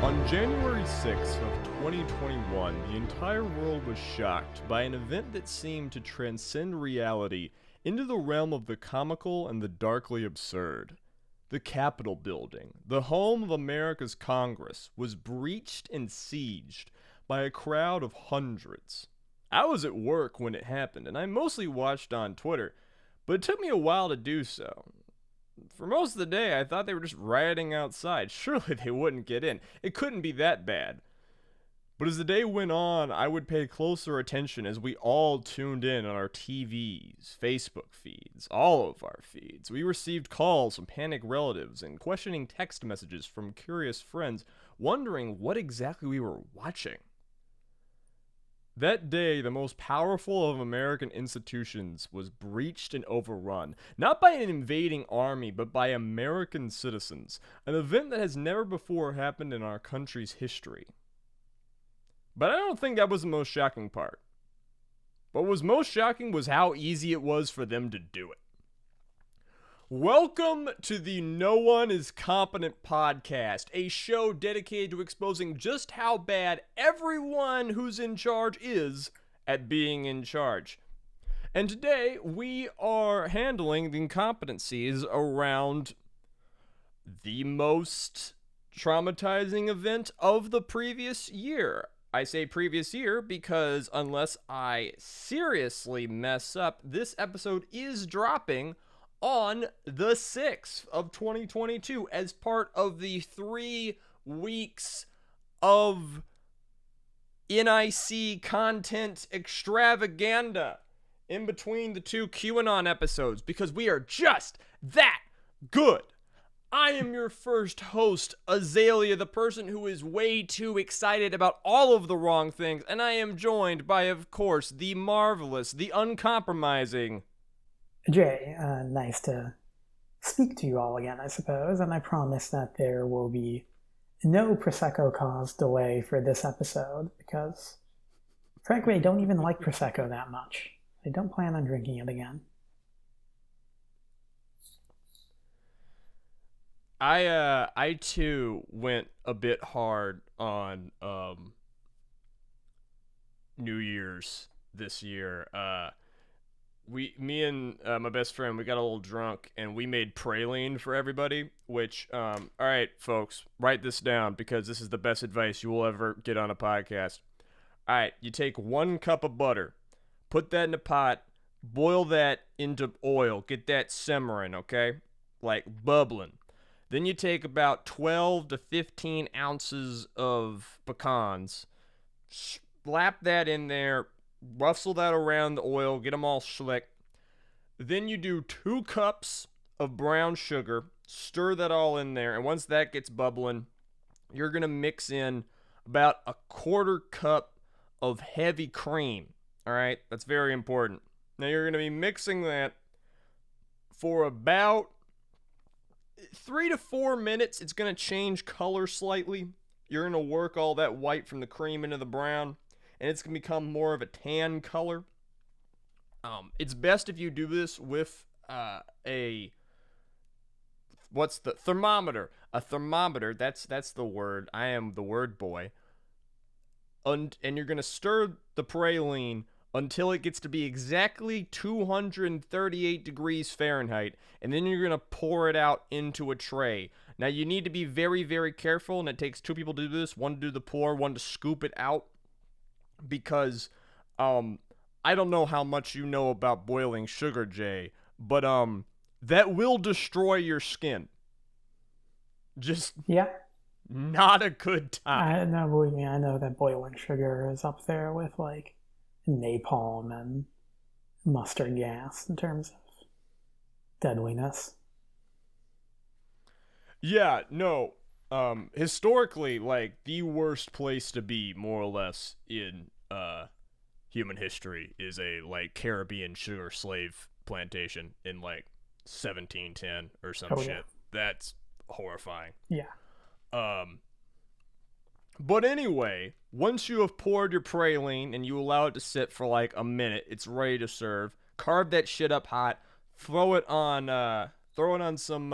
On January 6th of 2021, the entire world was shocked by an event that seemed to transcend reality into the realm of the comical and the darkly absurd. The Capitol building, the home of America's Congress, was breached and sieged by a crowd of hundreds. I was at work when it happened, and I mostly watched on Twitter, but it took me a while to do so. For most of the day, I thought they were just rioting outside. Surely they wouldn't get in. It couldn't be that bad. But as the day went on, I would pay closer attention as we all tuned in on our TVs, Facebook feeds, all of our feeds. We received calls from panicked relatives and questioning text messages from curious friends, wondering what exactly we were watching. That day, the most powerful of American institutions was breached and overrun, not by an invading army, but by American citizens, an event that has never before happened in our country's history. But I don't think that was the most shocking part. What was most shocking was how easy it was for them to do it. Welcome to the No One is Competent podcast, a show dedicated to exposing just how bad everyone who's in charge is at being in charge. And today we are handling the incompetencies around the most traumatizing event of the previous year. I say previous year because unless I seriously mess up, this episode is dropping on the 6th of 2022 as part of the 3 weeks of NIC content extravaganza in between the 2 QAnon episodes because we are just that good. I am your first host, Azalea, the person who is way too excited about all of the wrong things, and I am joined by, of course, the marvelous, the uncompromising Jay, nice to speak to you all again, I suppose, and I promise that there will be no Prosecco-caused delay for this episode, because, frankly, I don't even like Prosecco that much. I don't plan on drinking it again. I too went a bit hard on New Year's this year. Me and my best friend, we got a little drunk and we made praline for everybody, which, all right, folks, write this down because this is the best advice you will ever get on a podcast. All right, you take 1 cup of butter, put that in a pot, boil that into oil, get that simmering, okay? Like bubbling. Then you take about 12 to 15 ounces of pecans, slap that in there, rustle that around the oil, get them all slick. Then you do 2 cups of brown sugar, stir that all in there, and once that gets bubbling, you're going to mix in about a 1/4 cup of heavy cream. All right, that's very important. Now you're going to be mixing that for about 3 to 4 minutes. It's going to change color slightly. You're going to work all that white from the cream into the brown, and it's going to become more of a tan color. It's best if you do this with what's the thermometer? A thermometer, that's the word. I am the word boy. And you're going to stir the praline until it gets to be exactly 238 degrees Fahrenheit, and then you're going to pour it out into a tray. Now, you need to be very, very careful, and it takes 2 people to do this, 1 to do the pour, 1 to scoop it out, because I don't know how much you know about boiling sugar, Jay, but that will destroy your skin. Just not a good time. No, believe me, I know that boiling sugar is up there with, like, napalm and mustard gas in terms of deadliness. Yeah, no. Historically, like, the worst place to be, more or less, in human history is a, like, Caribbean sugar slave plantation in, like, 1710 or some shit. Yeah. That's horrifying. Yeah. But anyway, once you have poured your praline and you allow it to sit for like a minute, it's ready to serve. Carve that shit up hot. Throw it on some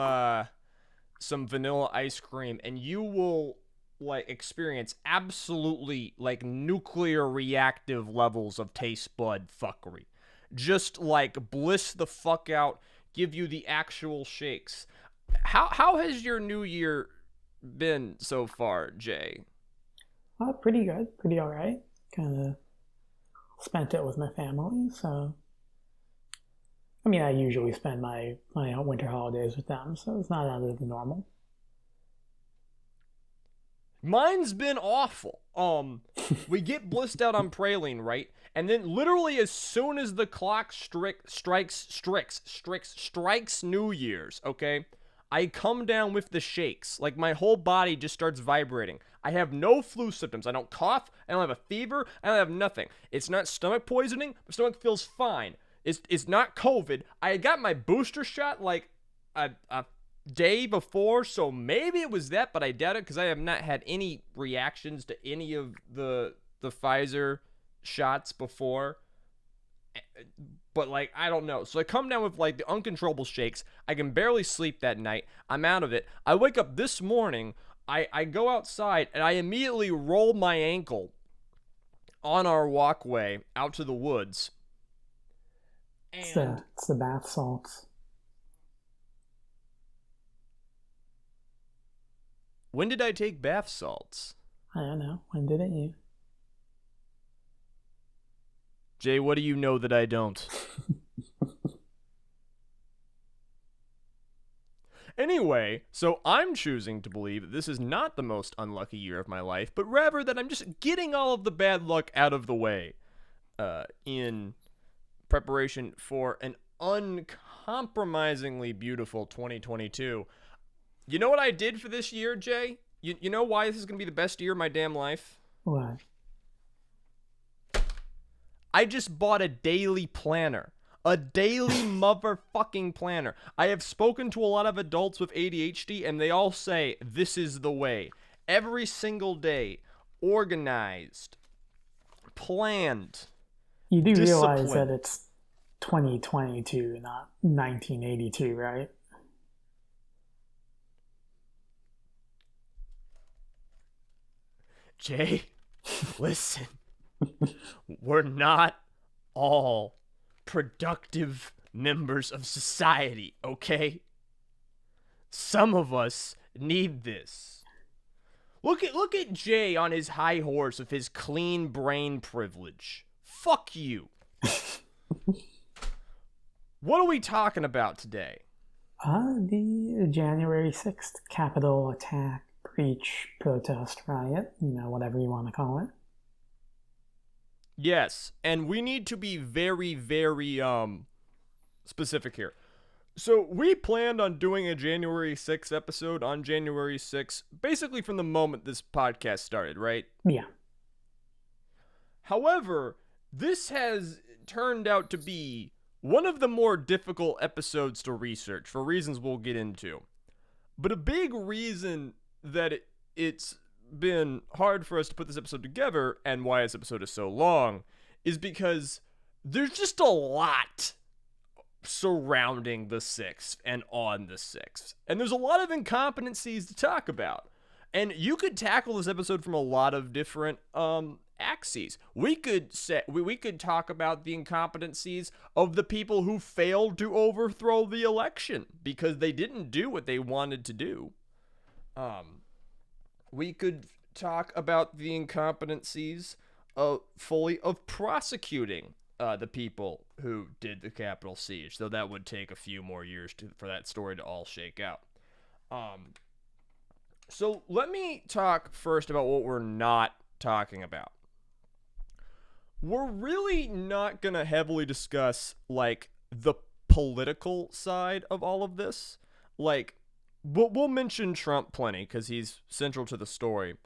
vanilla ice cream, and you will like experience absolutely like nuclear reactive levels of taste bud fuckery. Just like bliss the fuck out, give you the actual shakes. How has your new year been so far, Jay? Pretty good, pretty all right. Kind of spent it with my family, so I mean, I usually spend my winter holidays with them, so it's not out of the normal. Mine's been awful. We get blissed out on praline, right? And then literally as soon as the clock strikes New Year's, okay? I come down with the shakes. Like my whole body just starts vibrating. I have no flu symptoms. I don't cough. I don't have a fever. I don't have nothing. It's not stomach poisoning. My stomach feels fine. It's not COVID. I got my booster shot like a day before, so maybe it was that, but I doubt it because I have not had any reactions to any of the Pfizer shots before. But like I don't know. So I come down with like the uncontrollable shakes. I can barely sleep that night. I'm out of it. I wake up this morning. I go outside and I immediately roll my ankle on our walkway out to the woods. And It's the bath salts. when did I take bath salts? I don't know. When didn't you? Jay, what do you know that I don't? Anyway, so I'm choosing to believe that this is not the most unlucky year of my life, but rather that I'm just getting all of the bad luck out of the way in preparation for an uncompromisingly beautiful 2022. You know what I did for this year, Jay? You know why this is going to be the best year of my damn life? What? I just bought a daily planner. A daily motherfucking planner. I have spoken to a lot of adults with ADHD, and they all say this is the way. Every single day, organized, planned, You do realize disciplined. that it's 2022, not 1982, right? Jay, listen. We're not all productive members of society, okay? Some of us need this. Look at Jay on his high horse of his clean brain privilege. Fuck you. What are we talking about today? The January 6th Capitol attack, breach, protest, riot, whatever you want to call it. Yes, and we need to be very, very specific here. So we planned on doing a January 6th episode on January 6th, basically from the moment this podcast started, right? Yeah. However, this has turned out to be one of the more difficult episodes to research for reasons we'll get into. But a big reason that it's been hard for us to put this episode together and why this episode is so long is because there's just a lot surrounding the 6th and on the 6th. And there's a lot of incompetencies to talk about. And you could tackle this episode from a lot of different axes. We could talk about the incompetencies of the people who failed to overthrow the election because they didn't do what they wanted to do. We could talk about the incompetencies of prosecuting the people who did the Capitol siege, though that would take a few more years for that story to all shake out. So let me talk first about what we're not talking about. We're really not going to heavily discuss, like, the political side of all of this. Like, we'll mention Trump plenty because he's central to the story.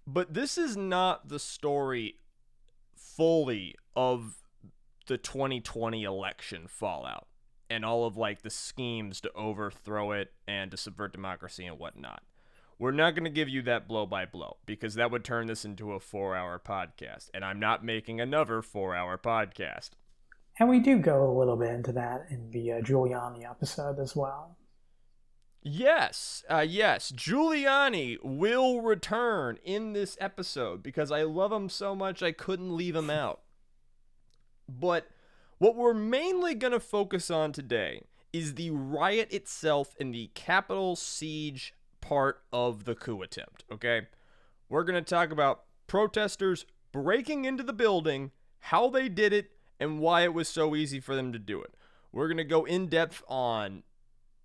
But this is not the story fully of the 2020 election fallout and all of, like, the schemes to overthrow it and to subvert democracy and whatnot. We're not going to give you that blow by blow because that would turn this into a 4-hour podcast, and I'm not making another 4-hour podcast. And we do go a little bit into that in the Giuliani episode as well. Yes, Giuliani will return in this episode because I love him so much I couldn't leave him out. But what we're mainly going to focus on today is the riot itself and the Capitol siege part of the coup attempt, okay? We're going to talk about protesters breaking into the building, how they did it, and why it was so easy for them to do it. We're going to go in depth on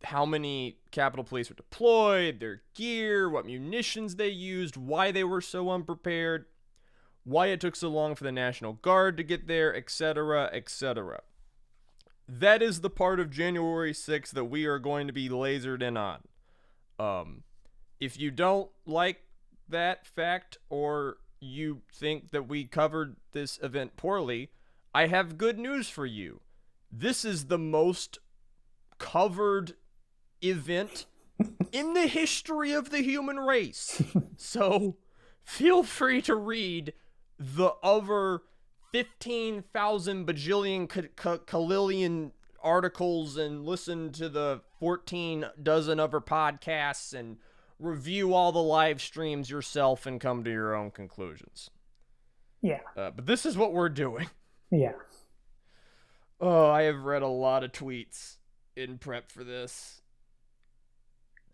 how many Capitol Police were deployed, their gear, what munitions they used, why they were so unprepared, why it took so long for the National Guard to get there, etc., etc. That is the part of January 6th that we are going to be lasered in on. If you don't like that fact or you think that we covered this event poorly, I have good news for you. This is the most covered event in the history of the human race. So feel free to read the other 15,000 bajillion kalillion articles and listen to the 14 dozen other podcasts and review all the live streams yourself and come to your own conclusions. Yeah. But this is what we're doing. Yeah. Oh, I have read a lot of tweets in prep for this.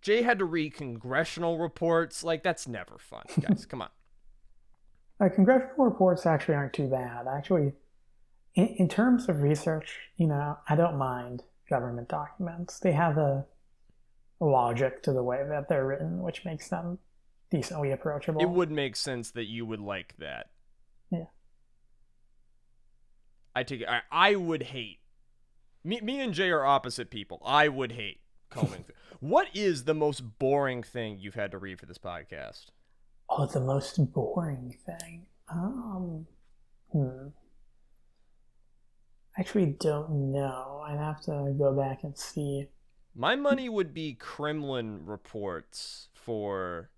Jay had to read congressional reports. Like, that's never fun, guys. Come on. Congressional reports actually aren't too bad. Actually, in terms of research, I don't mind government documents. They have a logic to the way that they're written, which makes them decently approachable. It would make sense that you would like that. Yeah. I would hate. Me and Jay are opposite people. I would hate combing through. What is the most boring thing you've had to read for this podcast? Oh, the most boring thing. Actually don't know. I'd have to go back and see. My money would be Kremlin reports for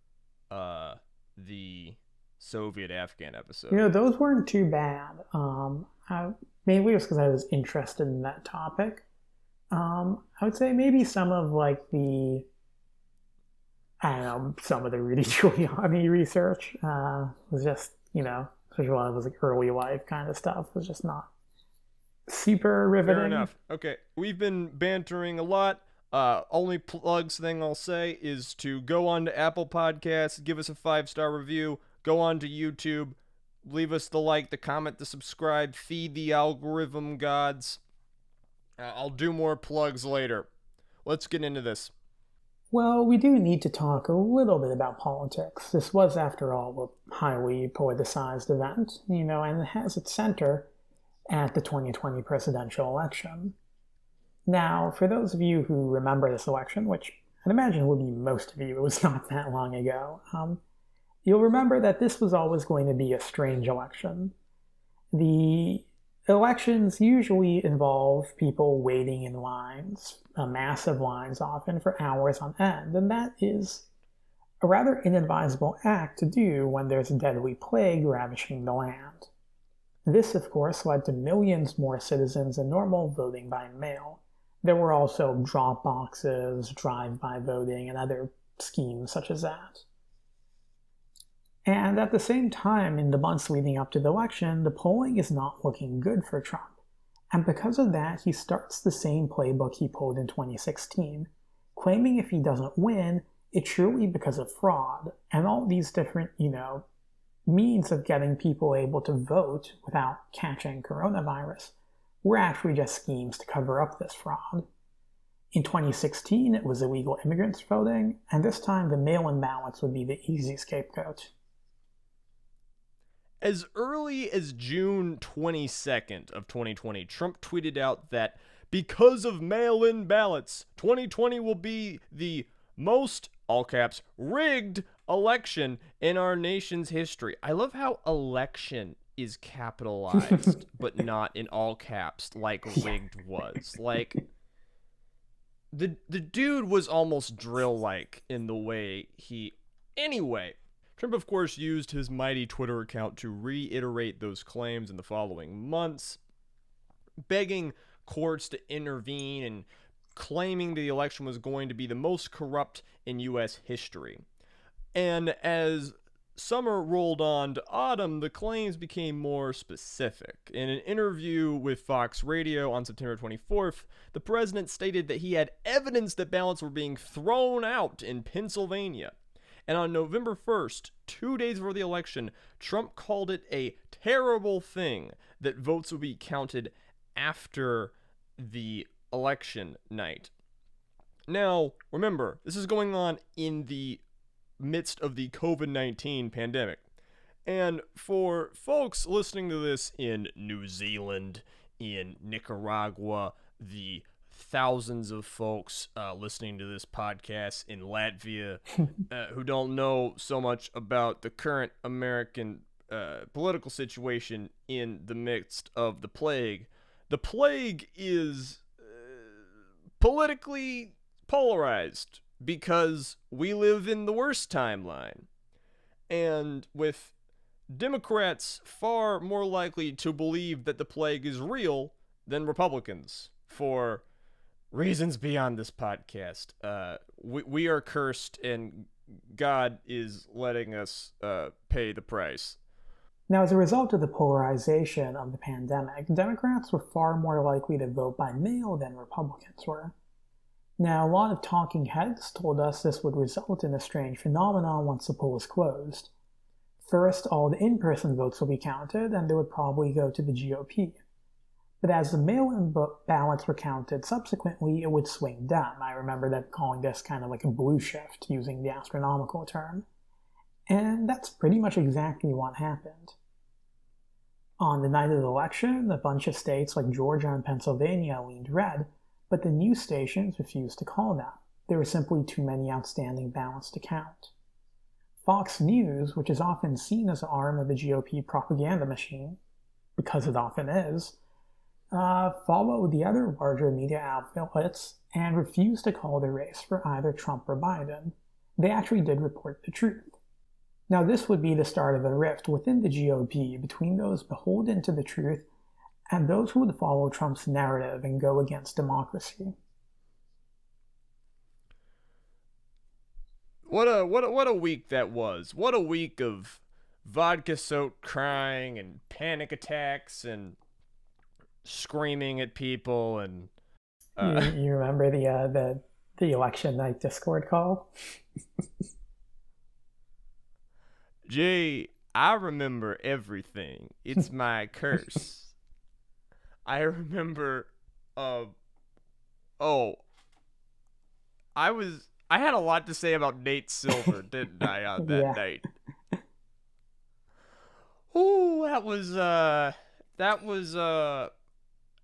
the Soviet-Afghan episode. Those weren't too bad. Mainly just because I was interested in that topic. I would say maybe some of some of the Rudy Giuliani research was just, especially while it was like early life kind of stuff, was just not super riveting. Fair enough. Okay, we've been bantering a lot. Only plugs thing I'll say is to go on to Apple Podcasts, give us a 5-star review, go on to YouTube, leave us the like, the comment, the subscribe, feed the algorithm gods. I'll do more plugs later. Let's get into this. Well, we do need to talk a little bit about politics. This was, after all, a highly politicized event, and it has its center at the 2020 presidential election. Now, for those of you who remember this election, which I'd imagine will be most of you, it was not that long ago, you'll remember that this was always going to be a strange election. The elections usually involve people waiting in lines, massive lines often, for hours on end, and that is a rather inadvisable act to do when there's a deadly plague ravaging the land. This, of course, led to millions more citizens than normal voting by mail. There were also drop boxes, drive-by voting, and other schemes such as that. And at the same time, in the months leading up to the election, the polling is not looking good for Trump. And because of that, he starts the same playbook he pulled in 2016, claiming if he doesn't win, it's surely because of fraud, and all these different, means of getting people able to vote without catching coronavirus were actually just schemes to cover up this fraud. In 2016, it was illegal immigrants voting, and this time the mail-in ballots would be the easy scapegoat. As early as June 22nd of 2020, Trump tweeted out that because of mail-in ballots, 2020 will be the most, all caps, rigged election in our nation's history. I love how election is capitalized, but not in all caps like rigged was. Like, the dude was almost drill-like in the way he... Anyway, Trump, of course, used his mighty Twitter account to reiterate those claims in the following months, begging courts to intervene and claiming the election was going to be the most corrupt in U.S. history. And as summer rolled on to autumn, the claims became more specific. In an interview with Fox Radio on September 24th, the president stated that he had evidence that ballots were being thrown out in Pennsylvania. And on November 1st, 2 days before the election, Trump called it a terrible thing that votes would be counted after the election night. Now, remember, this is going on in the midst of the COVID-19 pandemic. And for folks listening to this in New Zealand, in Nicaragua, the thousands of folks listening to this podcast in Latvia who don't know so much about the current American political situation in the midst of the plague is politically polarized because we live in the worst timeline. And with Democrats far more likely to believe that the plague is real than Republicans for reasons beyond this podcast. We are cursed, and God is letting us pay the price. Now, as a result of the polarization of the pandemic, Democrats were far more likely to vote by mail than Republicans were. Now, a lot of talking heads told us this would result in a strange phenomenon once the polls closed. First, all the in-person votes will be counted, and they would probably go to the GOP. But as the mail-in ballots were counted subsequently, it would swing down. I remember them calling this kind of like a blue shift, using the astronomical term. And that's pretty much exactly what happened. On the night of the election, a bunch of states like Georgia and Pennsylvania leaned red, but the news stations refused to call that. There were simply too many outstanding ballots to count. Fox News, which is often seen as an arm of the GOP propaganda machine, because it often is, followed the other larger media outlets and refused to call the race for either Trump or Biden. They actually did report the truth. Now, this would be the start of a rift within the GOP between those beholden to the truth and those who would follow Trump's narrative and go against democracy. What a week that was. What a week of vodka-soaked crying and panic attacks and screaming at people and you remember the election night Discord call? Jay, I remember everything. It's my curse. I remember I had a lot to say about Nate Silver, didn't I, on that night? Ooh, that was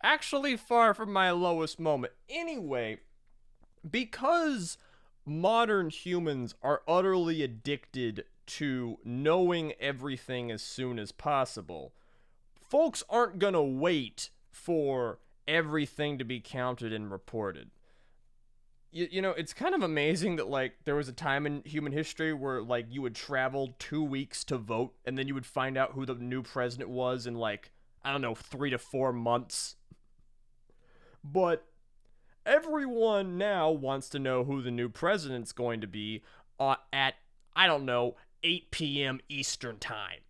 actually far from my lowest moment. Anyway, because modern humans are utterly addicted to knowing everything as soon as possible, folks aren't gonna wait for everything to be counted and reported. You know, it's kind of amazing that, like, there was a time in human history where, like, you would travel 2 weeks to vote, and then you would find out who the new president was in, like, I don't know, 3 to 4 months. But everyone now wants to know who the new president's going to be at, I don't know, 8 p.m. Eastern Time.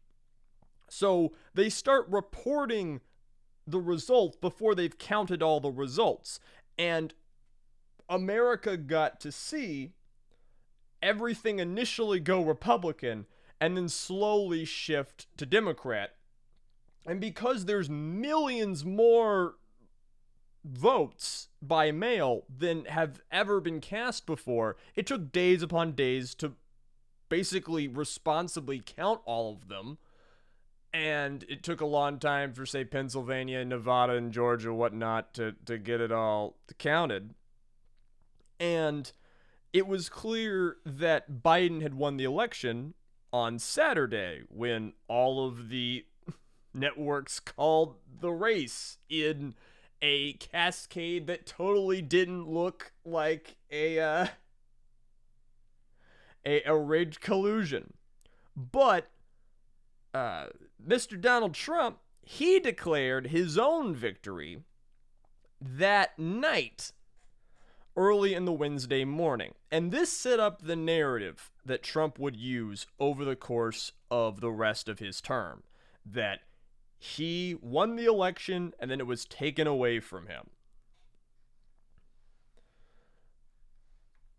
So they start reporting the results before they've counted all the results. And America got to see everything initially go Republican and then slowly shift to Democrat. And because there's millions more votes by mail than have ever been cast before, it took days upon days to basically responsibly count all of them. And it took a long time for, say, Pennsylvania, Nevada, and Georgia, whatnot, to get it all counted. And it was clear that Biden had won the election on Saturday when all of the networks called the race in a cascade that totally didn't look like a rigged collusion. But Mr. Donald Trump, he declared his own victory that night. early in the Wednesday morning. And this set up the narrative that Trump would use over the course of the rest of his term, that he won the election and then it was taken away from him.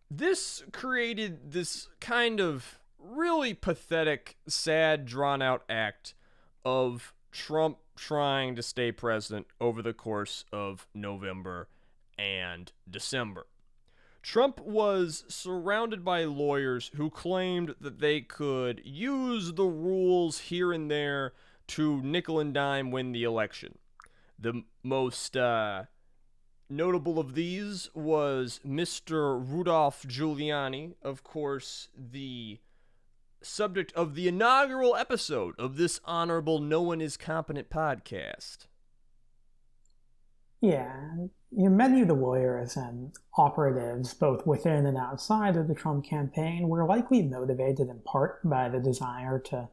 This created this kind of really pathetic, sad, drawn out act of Trump trying to stay president over the course of November and December. Trump was surrounded by lawyers who claimed that they could use the rules here and there to nickel and dime win the election. The most notable of these was Mr. Rudolph Giuliani, of course, the subject of the inaugural episode of this honorable No One Is Competent podcast. Yeah, many of the lawyers and operatives, both within and outside of the Trump campaign, were likely motivated in part by the desire to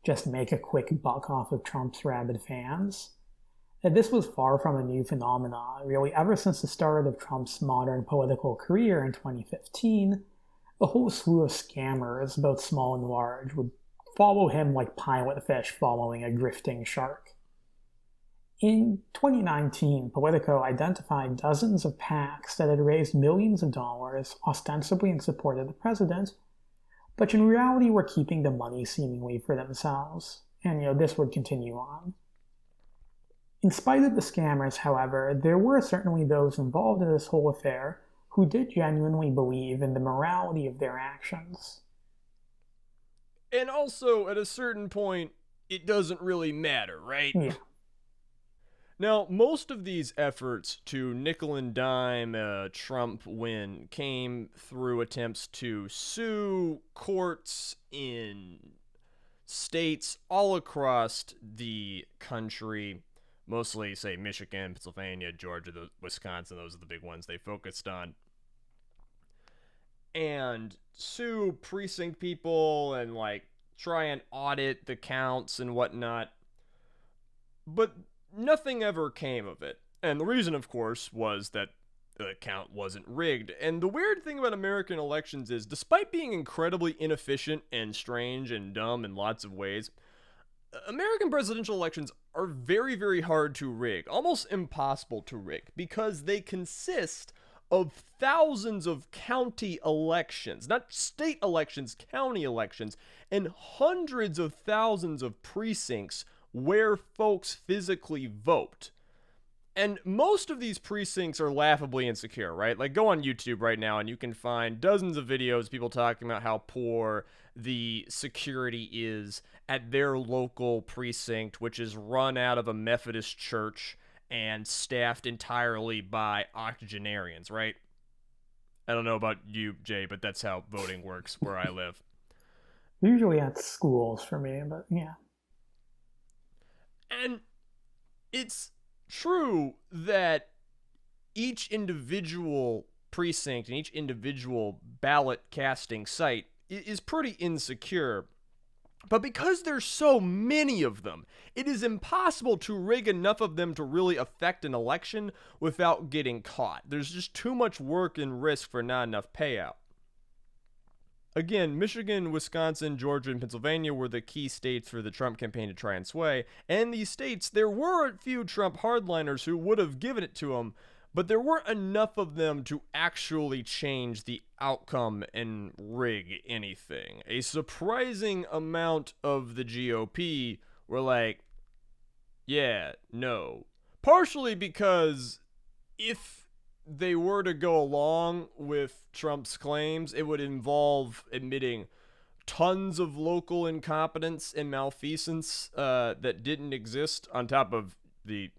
just make a quick buck off of Trump's rabid fans. And this was far from a new phenomenon. Really, ever since the start of Trump's modern political career in 2015, a whole slew of scammers, both small and large, would follow him like pilot fish following a drifting shark. In 2019, Politico identified dozens of PACs that had raised millions of dollars, ostensibly in support of the president, but in reality were keeping the money seemingly for themselves. And, this would continue on. In spite of the scammers, however, there were certainly those involved in this whole affair who did genuinely believe in the morality of their actions. And also, at a certain point, it doesn't really matter, right? Yeah. Now, most of these efforts to nickel and dime a Trump win came through attempts to sue courts in states all across the country, mostly, say, Michigan, Pennsylvania, Georgia, Wisconsin. Those are the big ones they focused on. And sue precinct people and, try and audit the counts and whatnot. But nothing ever came of it. And the reason, of course, was that the count wasn't rigged. And the weird thing about American elections is, despite being incredibly inefficient and strange and dumb in lots of ways, American presidential elections are very, very hard to rig, almost impossible to rig, because they consist of thousands of county elections, not state elections, county elections, and hundreds of thousands of precincts where folks physically vote. And most of these precincts are laughably insecure, right? Go on YouTube right now and you can find dozens of videos of people talking about how poor the security is at their local precinct, which is run out of a Methodist church and staffed entirely by octogenarians, right? I don't know about you, Jay, but that's how voting works where I live. Usually at schools for me, but yeah. And it's true that each individual precinct and each individual ballot casting site is pretty insecure. But because there's so many of them, it is impossible to rig enough of them to really affect an election without getting caught. There's just too much work and risk for not enough payout. Again, Michigan, Wisconsin, Georgia, and Pennsylvania were the key states for the Trump campaign to try and sway. And these states, there were a few Trump hardliners who would have given it to him, but there weren't enough of them to actually change the outcome and rig anything. A surprising amount of the GOP were like, yeah, no. Partially because if they were to go along with Trump's claims, it would involve admitting tons of local incompetence and malfeasance that didn't exist, on top of the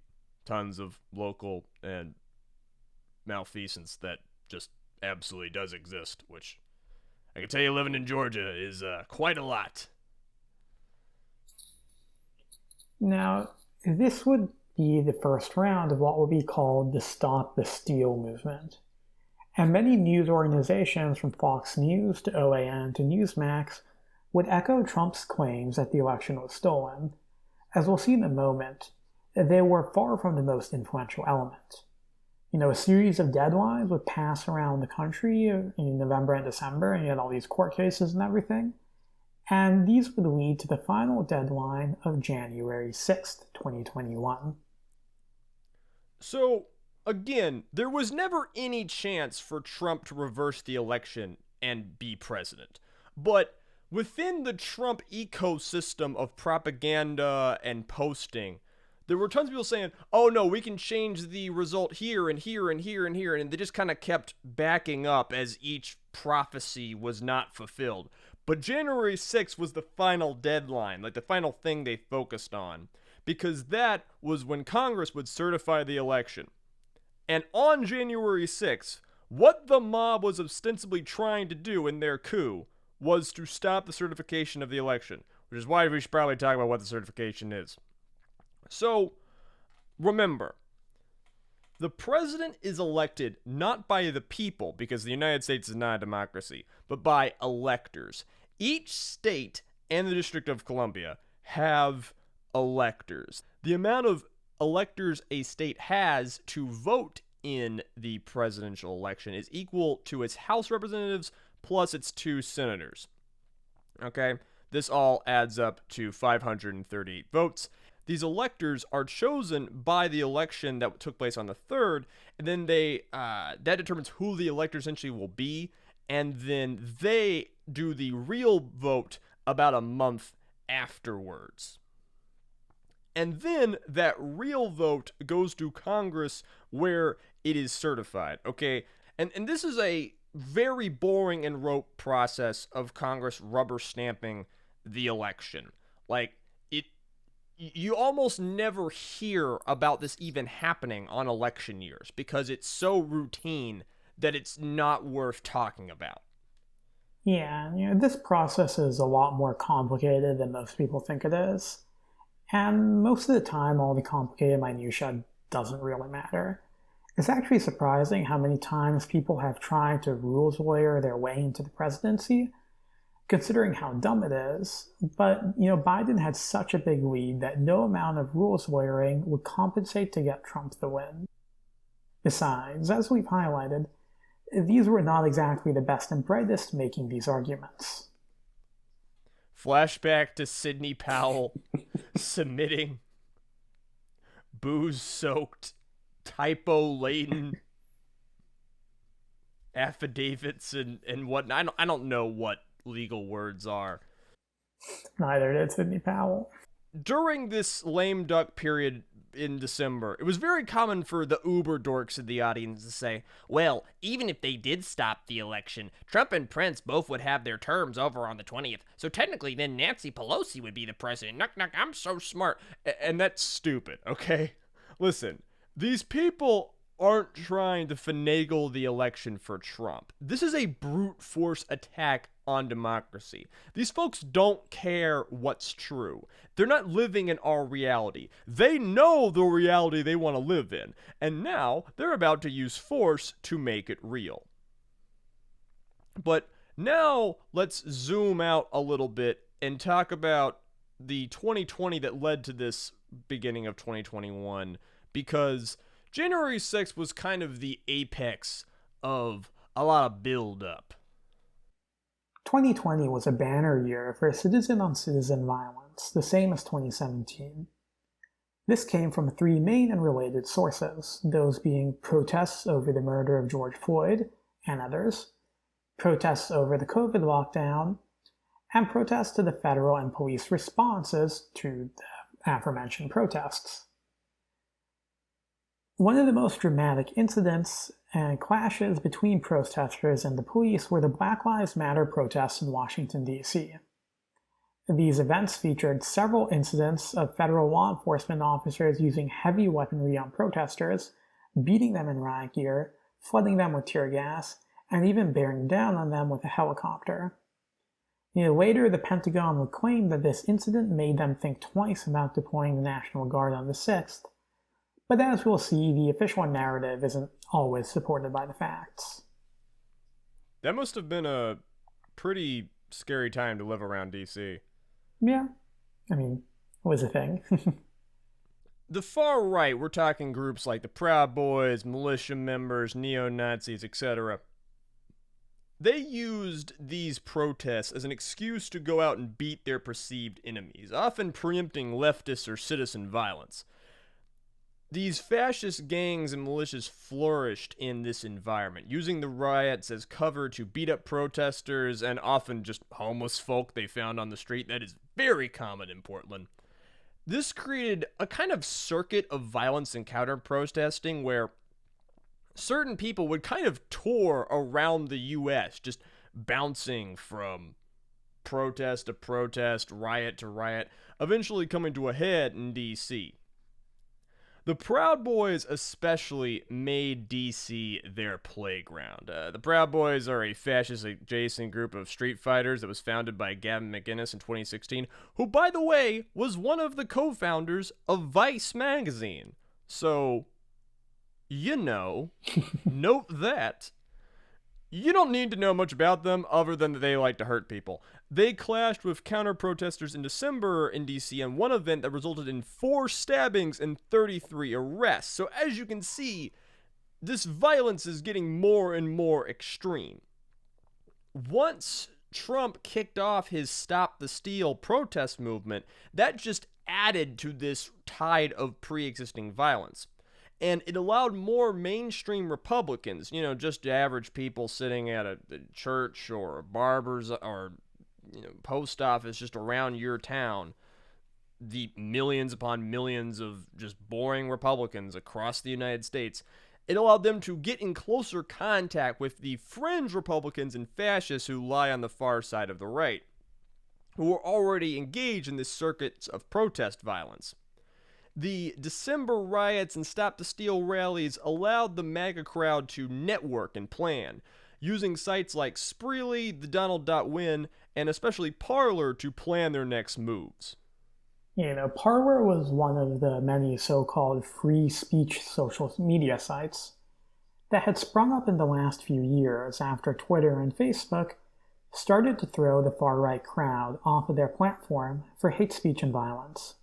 tons of local and malfeasance that just absolutely does exist, which I can tell you, living in Georgia is quite a lot. Now, this would be the first round of what would be called the Stop the Steal movement. And many news organizations, from Fox News to OAN to Newsmax, would echo Trump's claims that the election was stolen. As we'll see in a moment, they were far from the most influential element. A series of deadlines would pass around the country in November and December, and you had all these court cases and everything. And these would lead to the final deadline of January 6th, 2021. So, again, there was never any chance for Trump to reverse the election and be president. But within the Trump ecosystem of propaganda and posting, there were tons of people saying, oh no, we can change the result here and here and here and here. And they just kind of kept backing up as each prophecy was not fulfilled. But January 6th was the final deadline, like the final thing they focused on, because that was when Congress would certify the election. And on January 6th, what the mob was ostensibly trying to do in their coup was to stop the certification of the election, which is why we should probably talk about what the certification is. So, remember, the president is elected not by the people, because the United States is not a democracy, but by electors. Each state and the District of Columbia have electors. The amount of electors a state has to vote in the presidential election is equal to its House representatives plus its 2 senators. Okay? This all adds up to 538 votes. These electors are chosen by the election that took place on the 3rd, and then that determines who the electors essentially will be, and then they do the real vote about a month afterwards. And then that real vote goes to Congress where it is certified, okay? And this is a very boring and rote process of Congress rubber stamping the election. Like, you almost never hear about this even happening on election years because it's so routine that it's not worth talking about. Yeah, this process is a lot more complicated than most people think it is. And most of the time, all the complicated minutiae doesn't really matter. It's actually surprising how many times people have tried to rules lawyer their way into the presidency, considering how dumb it is. But, Biden had such a big lead that no amount of rules lawyering would compensate to get Trump the win. Besides, as we've highlighted, these were not exactly the best and brightest making these arguments. Flashback to Sidney Powell submitting booze-soaked, typo-laden affidavits and whatnot. I don't know what legal words are. Neither did Sidney Powell. During this lame duck period in December, it was very common for the uber dorks in the audience to say, well, even if they did stop the election, Trump and Pence both would have their terms over on the 20th, so technically then Nancy Pelosi would be the president. Knock, knock, I'm so smart. And that's stupid, okay? Listen, these people aren't trying to finagle the election for Trump. This is a brute force attack on democracy. These folks don't care what's true. They're not living in our reality. They know the reality they want to live in, and now they're about to use force to make it real. But now let's zoom out a little bit and talk about the 2020 that led to this beginning of 2021, because January 6th was kind of the apex of a lot of build-up. 2020 was a banner year for citizen-on-citizen violence, the same as 2017. This came from 3 main and related sources, those being protests over the murder of George Floyd and others, protests over the COVID lockdown, and protests to the federal and police responses to the aforementioned protests. One of the most dramatic incidents and clashes between protesters and the police were the Black Lives Matter protests in Washington, D.C. These events featured several incidents of federal law enforcement officers using heavy weaponry on protesters, beating them in riot gear, flooding them with tear gas, and even bearing down on them with a helicopter. Later, the Pentagon would claim that this incident made them think twice about deploying the National Guard on the 6th, but as we'll see, the official narrative isn't always supported by the facts. That must have been a pretty scary time to live around DC. Yeah, it was a thing. The far right, we're talking groups like the Proud Boys, militia members, neo Nazis, etc. They used these protests as an excuse to go out and beat their perceived enemies, often preempting leftist or citizen violence. These fascist gangs and militias flourished in this environment, using the riots as cover to beat up protesters and often just homeless folk they found on the street. That is very common in Portland. This created a kind of circuit of violence and counter protesting where certain people would kind of tour around the US, just bouncing from protest to protest, riot to riot, eventually coming to a head in DC. The Proud Boys especially made DC their playground. The Proud Boys are a fascist adjacent group of street fighters that was founded by Gavin McInnes in 2016, who, by the way, was one of the co-founders of Vice magazine. So, note that. You don't need to know much about them other than that they like to hurt people. They clashed with counter-protesters in December in DC on one event that resulted in 4 stabbings and 33 arrests. So as you can see, this violence is getting more and more extreme. Once Trump kicked off his Stop the Steal protest movement, that just added to this tide of pre-existing violence. And it allowed more mainstream Republicans, just average people sitting at a church or a barber's or post office just around your town, the millions upon millions of just boring Republicans across the United States. It allowed them to get in closer contact with the fringe Republicans and fascists who lie on the far side of the right, who were already engaged in this circuit of protest violence. The December riots and Stop the Steal rallies allowed the MAGA crowd to network and plan, using sites like Spreely, the Donald.win, and especially Parler to plan their next moves. Parler was one of the many so-called free speech social media sites that had sprung up in the last few years after Twitter and Facebook started to throw the far-right crowd off of their platform for hate speech and violence.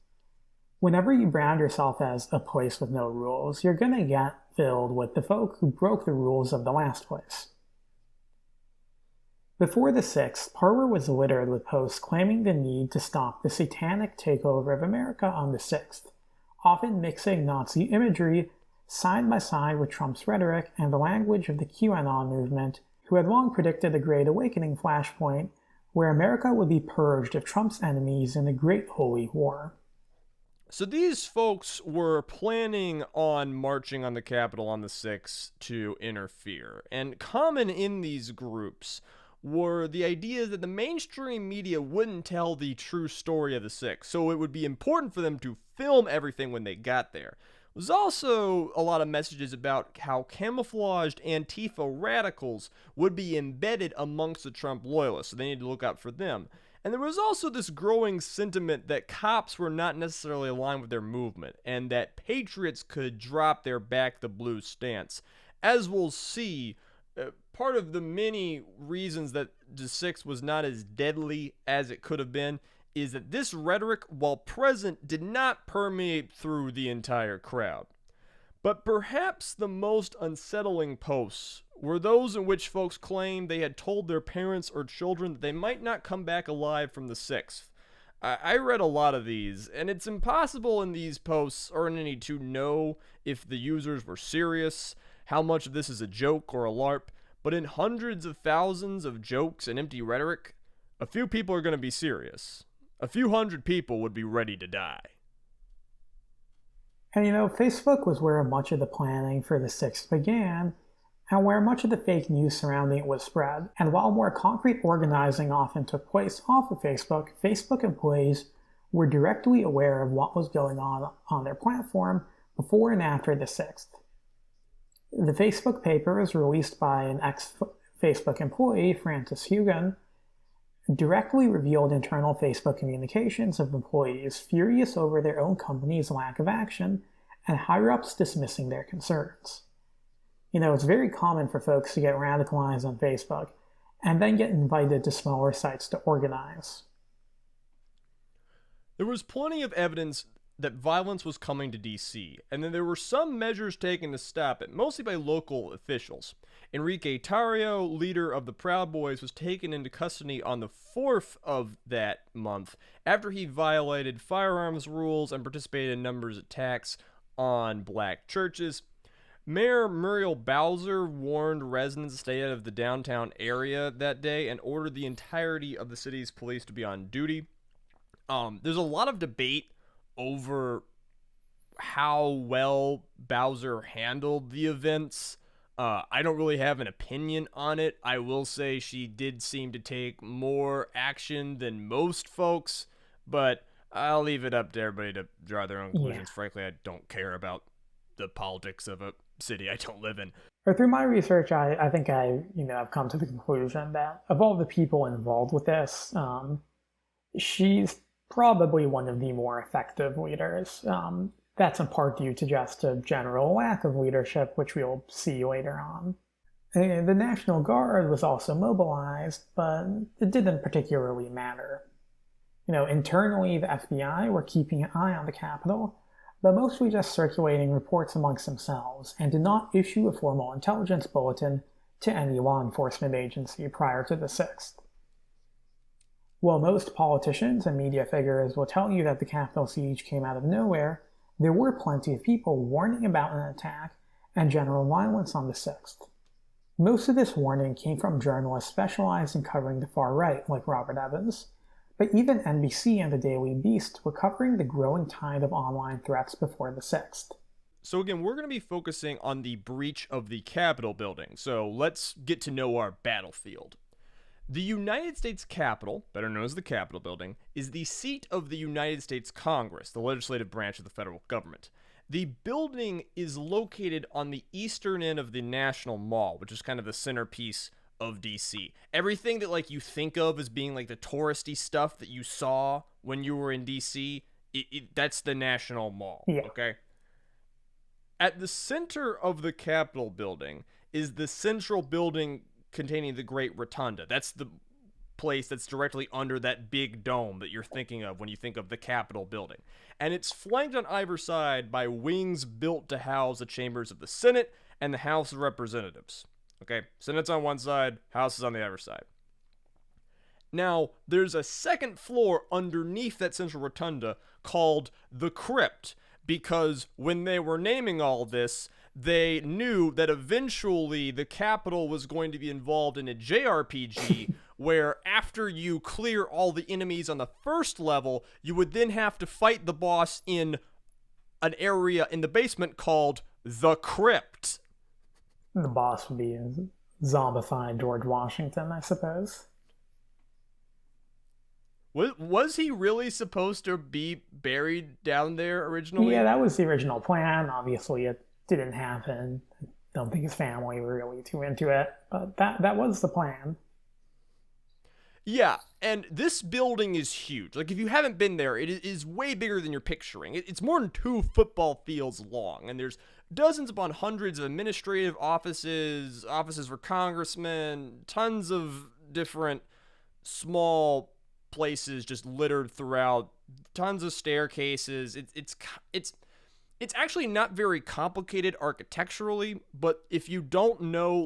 Whenever you brand yourself as a place with no rules, you're going to get filled with the folk who broke the rules of the last place. Before the 6th, Parler was littered with posts claiming the need to stop the satanic takeover of America on the 6th, often mixing Nazi imagery side by side with Trump's rhetoric and the language of the QAnon movement, who had long predicted a Great Awakening flashpoint where America would be purged of Trump's enemies in the Great Holy War. So these folks were planning on marching on the Capitol on the 6th to interfere. And common in these groups were the idea that the mainstream media wouldn't tell the true story of the 6th. So it would be important for them to film everything when they got there. There was also a lot of messages about how camouflaged Antifa radicals would be embedded amongst the Trump loyalists. So they needed to look out for them. And there was also this growing sentiment that cops were not necessarily aligned with their movement, and that patriots could drop their back the blue stance. As we'll see, part of the many reasons that the 6th was not as deadly as it could have been is that this rhetoric, while present, did not permeate through the entire crowd. But perhaps the most unsettling posts were those in which folks claimed they had told their parents or children that they might not come back alive from the 6th. I read a lot of these, and it's impossible in these posts or in any to know if the users were serious, how much of this is a joke or a LARP, but in hundreds of thousands of jokes and empty rhetoric, a few people are going to be serious. A few hundred people would be ready to die. And Facebook was where much of the planning for the 6th began, and where much of the fake news surrounding it was spread. And while more concrete organizing often took place off of Facebook, Facebook employees were directly aware of what was going on their platform before and after the 6th. The Facebook papers, released by an ex-Facebook employee, Francis Hugan, directly revealed internal Facebook communications of employees furious over their own company's lack of action and higher-ups dismissing their concerns. It's very common for folks to get radicalized on Facebook and then get invited to smaller sites to organize. There was plenty of evidence that violence was coming to DC, and then there were some measures taken to stop it, mostly by local officials. Enrique Tarrio, leader of the Proud Boys, was taken into custody on the 4th of that month after he violated firearms rules and participated in numerous attacks on black churches. Mayor Muriel Bowser warned residents to stay out of the downtown area that day and ordered the entirety of the city's police to be on duty. There's a lot of debate over how well Bowser handled the events. I don't really have an opinion on it. I will say she did seem to take more action than most folks, but I'll leave it up to everybody to draw their own conclusions. Yeah. Frankly, I don't care about the politics of a city I don't live in. But through my research, I think I've come to the conclusion that of all the people involved with this, she's probably one of the more effective leaders. That's in part due to just a general lack of leadership, which we'll see later on. The National Guard was also mobilized, but it didn't particularly matter. Internally, the FBI were keeping an eye on the Capitol, but mostly just circulating reports amongst themselves, and did not issue a formal intelligence bulletin to any law enforcement agency prior to the 6th. While most politicians and media figures will tell you that the Capitol siege came out of nowhere, there were plenty of people warning about an attack and general violence on the 6th. Most of this warning came from journalists specialized in covering the far right, like Robert Evans, but even NBC and the Daily Beast were covering the growing tide of online threats before the 6th. So again, we're going to be focusing on the breach of the Capitol building, so let's get to know our battlefield. The United States Capitol, better known as the Capitol Building, is the seat of the United States Congress, the legislative branch of the federal government. The building is located on the eastern end of the National Mall, which is kind of the centerpiece of DC. Everything that you think of as being the touristy stuff that you saw when you were in DC, that's the National Mall, okay? At the center of the Capitol Building is the central building containing the Great Rotunda. That's the place that's directly under that big dome that you're thinking of when you think of the Capitol Building. And it's flanked on either side by wings built to house the chambers of the Senate and the House of Representatives. Okay, Senate's on one side, House is on the other side. Now, there's a second floor underneath that central rotunda called the Crypt, because when they were naming all this, they knew that eventually the Capitol was going to be involved in a JRPG where after you clear all the enemies on the first level, you would then have to fight the boss in an area in the basement called the Crypt. The boss would be a zombified George Washington, I suppose. Was he really supposed to be buried down there originally? Yeah, that was the original plan. Obviously, it didn't happen. I don't think his family were really too into it, but that was the plan. Yeah, and this building is huge. If you haven't been there, it is way bigger than you're picturing. It's more than 2 football fields long, and there's dozens upon hundreds of administrative offices, offices for congressmen, tons of different small places just littered throughout, tons of staircases. It's actually not very complicated architecturally, but if you don't know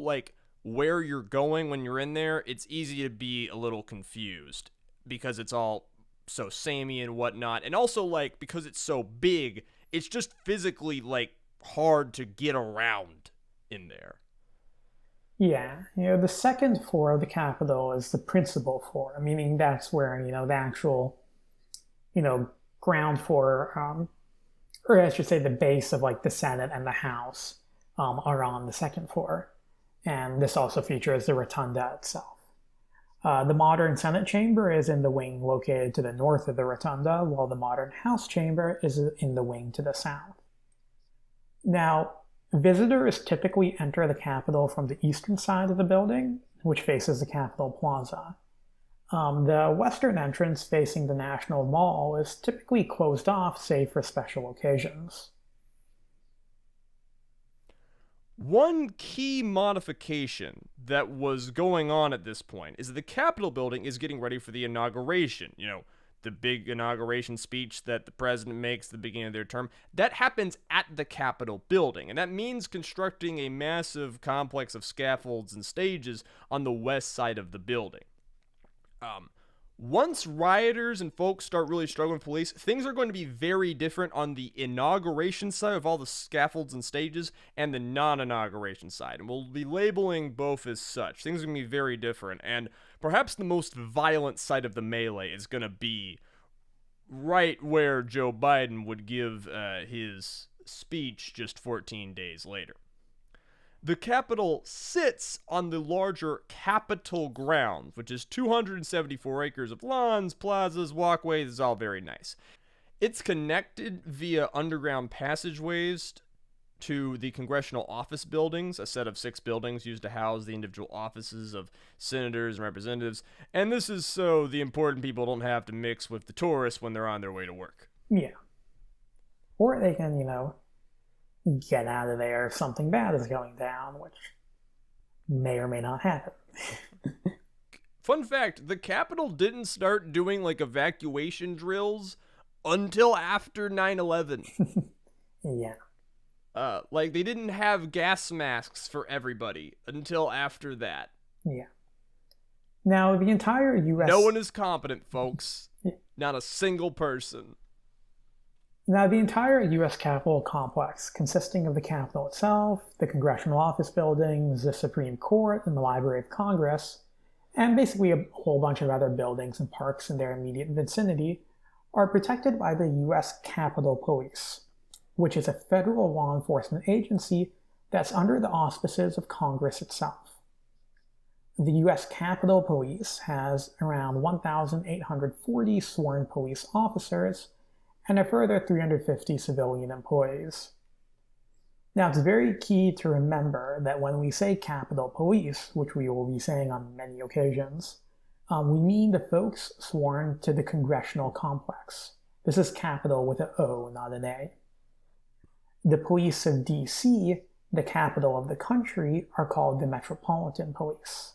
where you're going when you're in there, it's easy to be a little confused because it's all so samey and whatnot. And also because it's so big, it's just physically hard to get around in there. Yeah, the second floor of the Capitol is the principal floor, meaning that's where, the actual, ground floor, or I should say the base of the Senate and the House are on the second floor. And this also features the rotunda itself. The modern Senate chamber is in the wing located to the north of the rotunda, while the modern House chamber is in the wing to the south. Now, visitors typically enter the Capitol from the eastern side of the building, which faces the Capitol Plaza. The western entrance facing the National Mall is typically closed off, save for special occasions. One key modification that was going on at this point is that the Capitol building is getting ready for the inauguration. the big inauguration speech that the president makes at the beginning of their term, that happens at the Capitol building. And that means constructing a massive complex of scaffolds and stages on the west side of the building. Once rioters and folks start really struggling with police, things are going to be very different on the inauguration side of all the scaffolds and stages and the non-inauguration side. And we'll be labeling both as such. Things are going to be very different. And perhaps the most violent side of the melee is going to be right where Joe Biden would give his speech just 14 days later. The Capitol sits on the larger Capitol grounds, which is 274 acres of lawns, plazas, walkways. It's all very nice. It's connected via underground passageways to the congressional office buildings, a set of 6 buildings used to house the individual offices of senators and representatives. And this is so the important people don't have to mix with the tourists when they're on their way to work. Yeah. Or they can, get out of there if something bad is going down, which may or may not happen. Fun fact, the Capitol didn't start doing like evacuation drills until after 9/11. Yeah. Like they didn't have gas masks for everybody until after that. Yeah. Now, the entire U.S. No one is competent, folks. Yeah. Not a single person. Now, the entire U.S. Capitol complex, consisting of the Capitol itself, the congressional office buildings, the Supreme Court, and the Library of Congress, and basically a whole bunch of other buildings and parks in their immediate vicinity, are protected by the U.S. Capitol Police, which is a federal law enforcement agency that's under the auspices of Congress itself. The U.S. Capitol Police has around 1,840 sworn police officers and a further 350 civilian employees. Now, it's very key to remember that when we say Capitol Police, which we will be saying on many occasions, we mean the folks sworn to the congressional complex. This is Capitol with an O, not an A. The police of D.C., the capital of the country, are called the Metropolitan Police.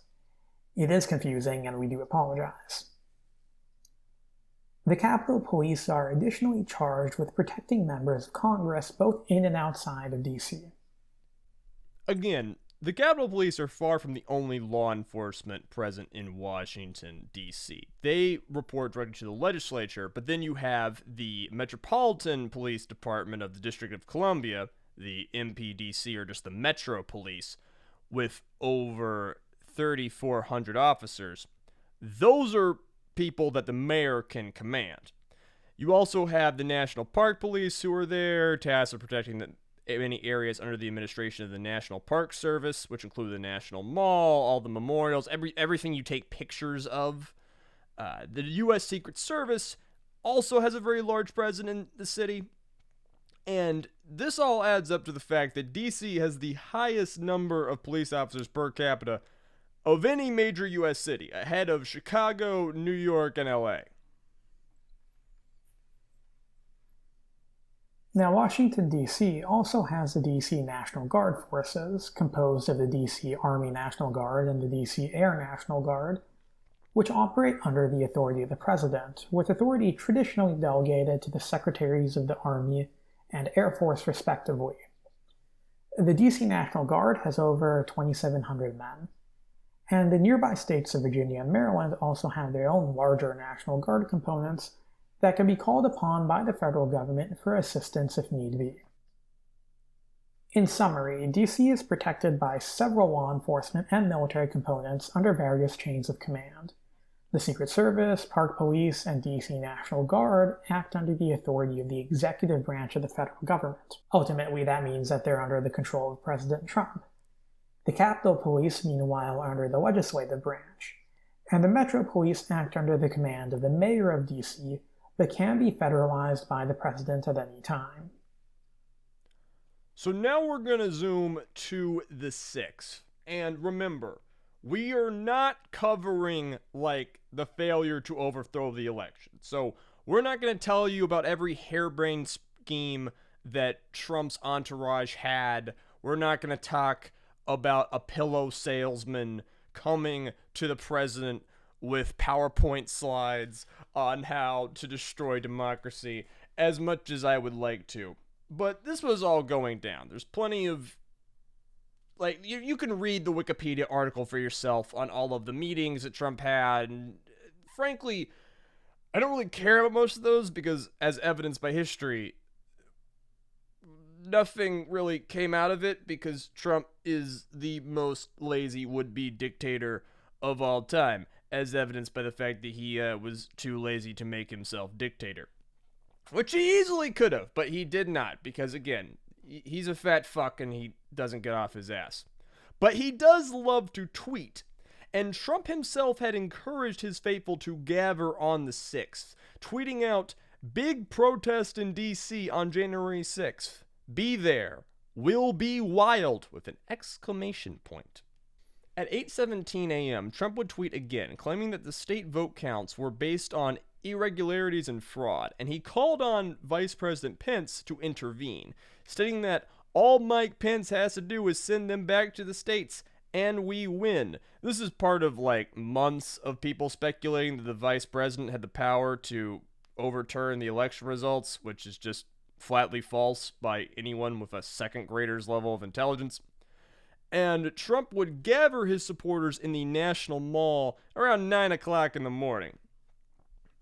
It is confusing, and we do apologize. The Capitol Police are additionally charged with protecting members of Congress both in and outside of D.C. Again, the Capitol Police are far from the only law enforcement present in Washington, D.C. They report directly to the legislature, but then you have the Metropolitan Police Department of the District of Columbia, the MPDC, or just the Metro Police, with over 3,400 officers. Those are people that the mayor can command. You also have the National Park Police, who are there, tasked with protecting many areas under the administration of the National Park Service, which include the National Mall, all the memorials, everything you take pictures of. The U.S. Secret Service also has a very large presence in the city. And this all adds up to the fact that D.C. has the highest number of police officers per capita of any major U.S. city, ahead of Chicago, New York, and L.A. Now, Washington, D.C. also has the D.C. National Guard forces, composed of the D.C. Army National Guard and the D.C. Air National Guard, which operate under the authority of the President, with authority traditionally delegated to the Secretaries of the Army and Air Force respectively. The D.C. National Guard has over 2,700 men, and the nearby states of Virginia and Maryland also have their own larger National Guard components that can be called upon by the federal government for assistance if need be. In summary, D.C. is protected by several law enforcement and military components under various chains of command. The Secret Service, Park Police, and D.C. National Guard act under the authority of the executive branch of the federal government. Ultimately, that means that they're under the control of President Trump. The Capitol Police, meanwhile, are under the legislative branch, and the Metro Police act under the command of the mayor of D.C., but can be federalized by the president at any time. So now we're going to zoom to the 6th. And remember, we are not covering, like, the failure to overthrow the election. So we're not going to tell you about every harebrained scheme that Trump's entourage had. We're not going to talk about a pillow salesman coming to the president with PowerPoint slides on how to destroy democracy as much as I would like to. But this was all going down. There's plenty of like you can read the Wikipedia article for yourself on all of the meetings that Trump had, and frankly, I don't really care about most of those because, as evidenced by history, nothing really came out of it because Trump is the most lazy would-be dictator of all time, as evidenced by the fact that he was too lazy to make himself dictator. Which he easily could have, but he did not, because again, he's a fat fuck and he doesn't get off his ass. But he does love to tweet, and Trump himself had encouraged his faithful to gather on the 6th, tweeting out, "Big protest in DC on January 6th. Be there. Will be wild," with an exclamation point. At 8:17 a.m., Trump would tweet again, claiming that the state vote counts were based on irregularities and fraud, and he called on Vice President Pence to intervene, stating that all Mike Pence has to do is send them back to the states, and we win. This is part of like months of people speculating that the vice president had the power to overturn the election results, which is just flatly false by anyone with a second grader's level of intelligence. And Trump would gather his supporters in the National Mall around 9 o'clock in the morning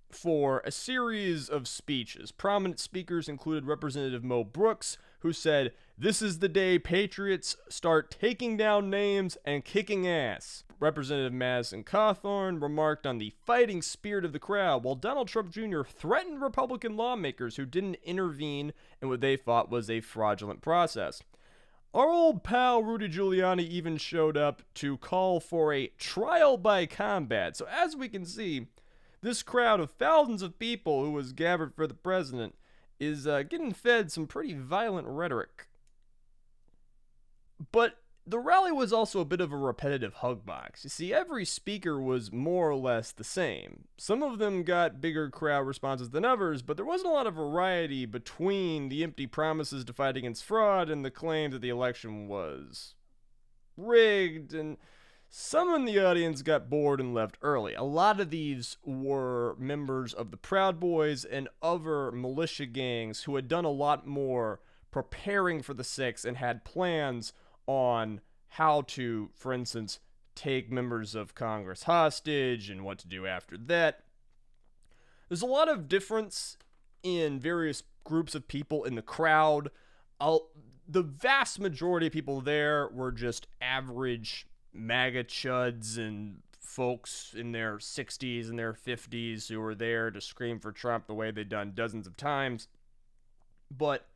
for a series of speeches. Prominent speakers included Representative Mo Brooks, who said, "This is the day patriots start taking down names and kicking ass." Representative Madison Cawthorn remarked on the fighting spirit of the crowd, while Donald Trump Jr. threatened Republican lawmakers who didn't intervene in what they thought was a fraudulent process. Our old pal Rudy Giuliani even showed up to call for a trial by combat. So as we can see, this crowd of thousands of people who was gathered for the president is getting fed some pretty violent rhetoric. But the rally was also a bit of a repetitive hug box. You see, every speaker was more or less the same. Some of them got bigger crowd responses than others, but there wasn't a lot of variety between the empty promises to fight against fraud and the claim that the election was rigged, and some in the audience got bored and left early. A lot of these were members of the Proud Boys and other militia gangs who had done a lot more preparing for the 6th and had plans on how to, for instance, take members of Congress hostage and what to do after that. There's a lot of difference in various groups of people in the crowd. The vast majority of people there were just average MAGA chuds and folks in their 60s and their 50s who were there to scream for Trump the way they'd done dozens of times. But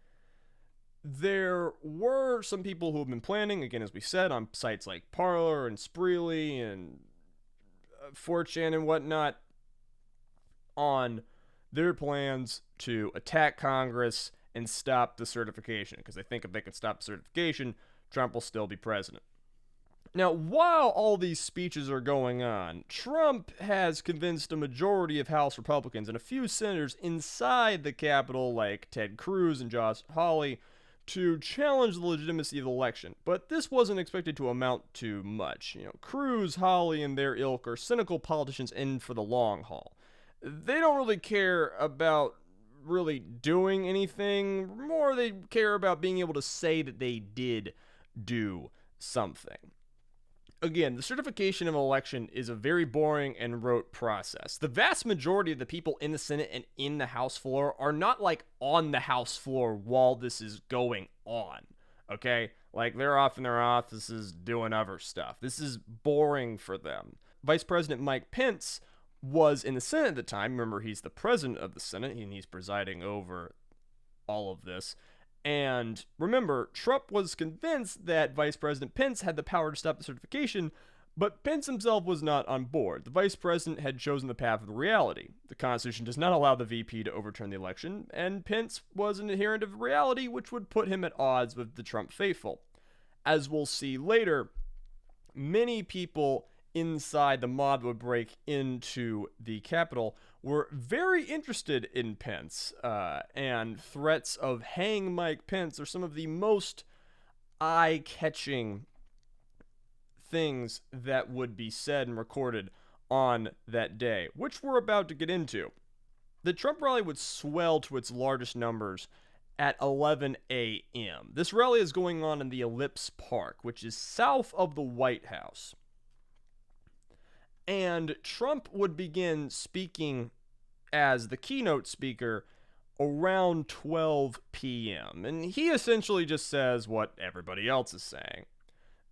there were some people who have been planning, again, as we said, on sites like Parler and Spreely and 4chan and whatnot, on their plans to attack Congress and stop the certification, because they think if they can stop the certification, Trump will still be president. Now, while all these speeches are going on, Trump has convinced a majority of House Republicans and a few senators inside the Capitol, like Ted Cruz and Josh Hawley, to challenge the legitimacy of the election. But this wasn't expected to amount to much. Cruz, Hawley, and their ilk are cynical politicians in for the long haul. They don't really care about really doing anything. More, they care about being able to say that they did do something. Again, the certification of an election is a very boring and rote process. The vast majority of the people in the Senate and in the House floor are not like on the House floor while this is going on, okay? Like they're off in their offices doing other stuff. This is boring for them. Vice President Mike Pence was in the Senate at the time. Remember, he's the president of the Senate and he's presiding over all of this. And remember, Trump was convinced that Vice President Pence had the power to stop the certification, but Pence himself was not on board. The vice president had chosen the path of reality. The Constitution does not allow the VP to overturn the election, and Pence was an adherent of reality, which would put him at odds with the Trump faithful. As we'll see later, many people inside the mob would break into the Capitol were very interested in Pence, and threats of hang Mike Pence are some of the most eye-catching things that would be said and recorded on that day, which we're about to get into. The Trump rally would swell to its largest numbers at 11 a.m. This rally is going on in the Ellipse Park, which is south of the White House. And Trump would begin speaking as the keynote speaker around 12 p.m. And he essentially just says what everybody else is saying,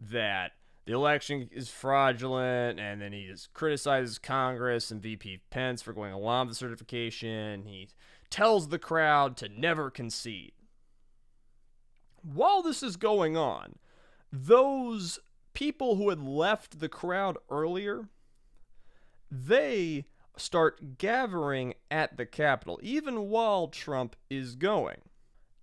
that the election is fraudulent, and then he just criticizes Congress and VP Pence for going along with the certification. He tells the crowd to never concede. While this is going on, those people who had left the crowd earlier, they start gathering at the Capitol, even while Trump is going.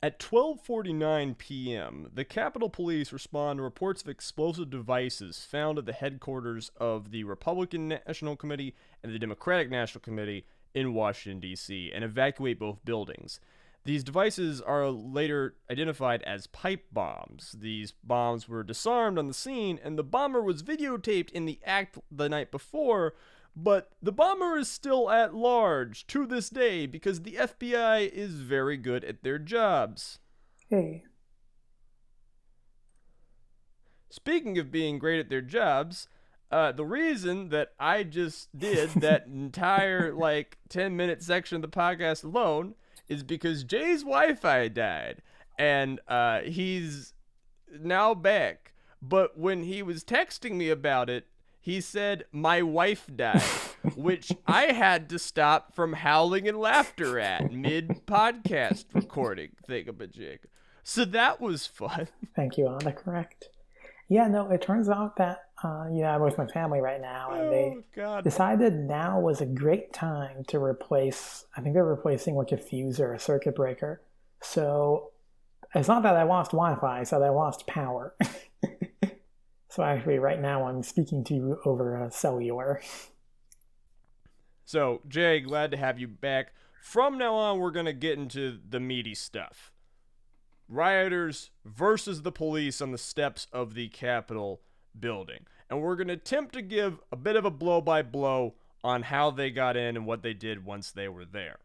At 12:49 p.m., the Capitol Police respond to reports of explosive devices found at the headquarters of the Republican National Committee and the Democratic National Committee in Washington, D.C., and evacuate both buildings. These devices are later identified as pipe bombs. These bombs were disarmed on the scene, and the bomber was videotaped in the act the night before, but the bomber is still at large to this day because the FBI is very good at their jobs. Hey. Speaking of being great at their jobs, the reason that I just did that entire 10-minute section of the podcast alone is because Jay's Wi-Fi died, and he's now back. But when he was texting me about it, he said, "My wife died," which I had to stop from howling and laughter at mid-podcast recording thingamajig. So that was fun. Thank you, Anna. Correct. Yeah, no, it turns out that, I'm with my family right now, and they decided now was a great time to replace, I think they're replacing a fuse or a circuit breaker. So it's not that I lost Wi-Fi, it's that I lost power. So actually, right now, I'm speaking to you over cellular. So, Jay, glad to have you back. From now on, we're going to get into the meaty stuff. Rioters versus the police on the steps of the Capitol building. And we're going to attempt to give a bit of a blow-by-blow on how they got in and what they did once they were there.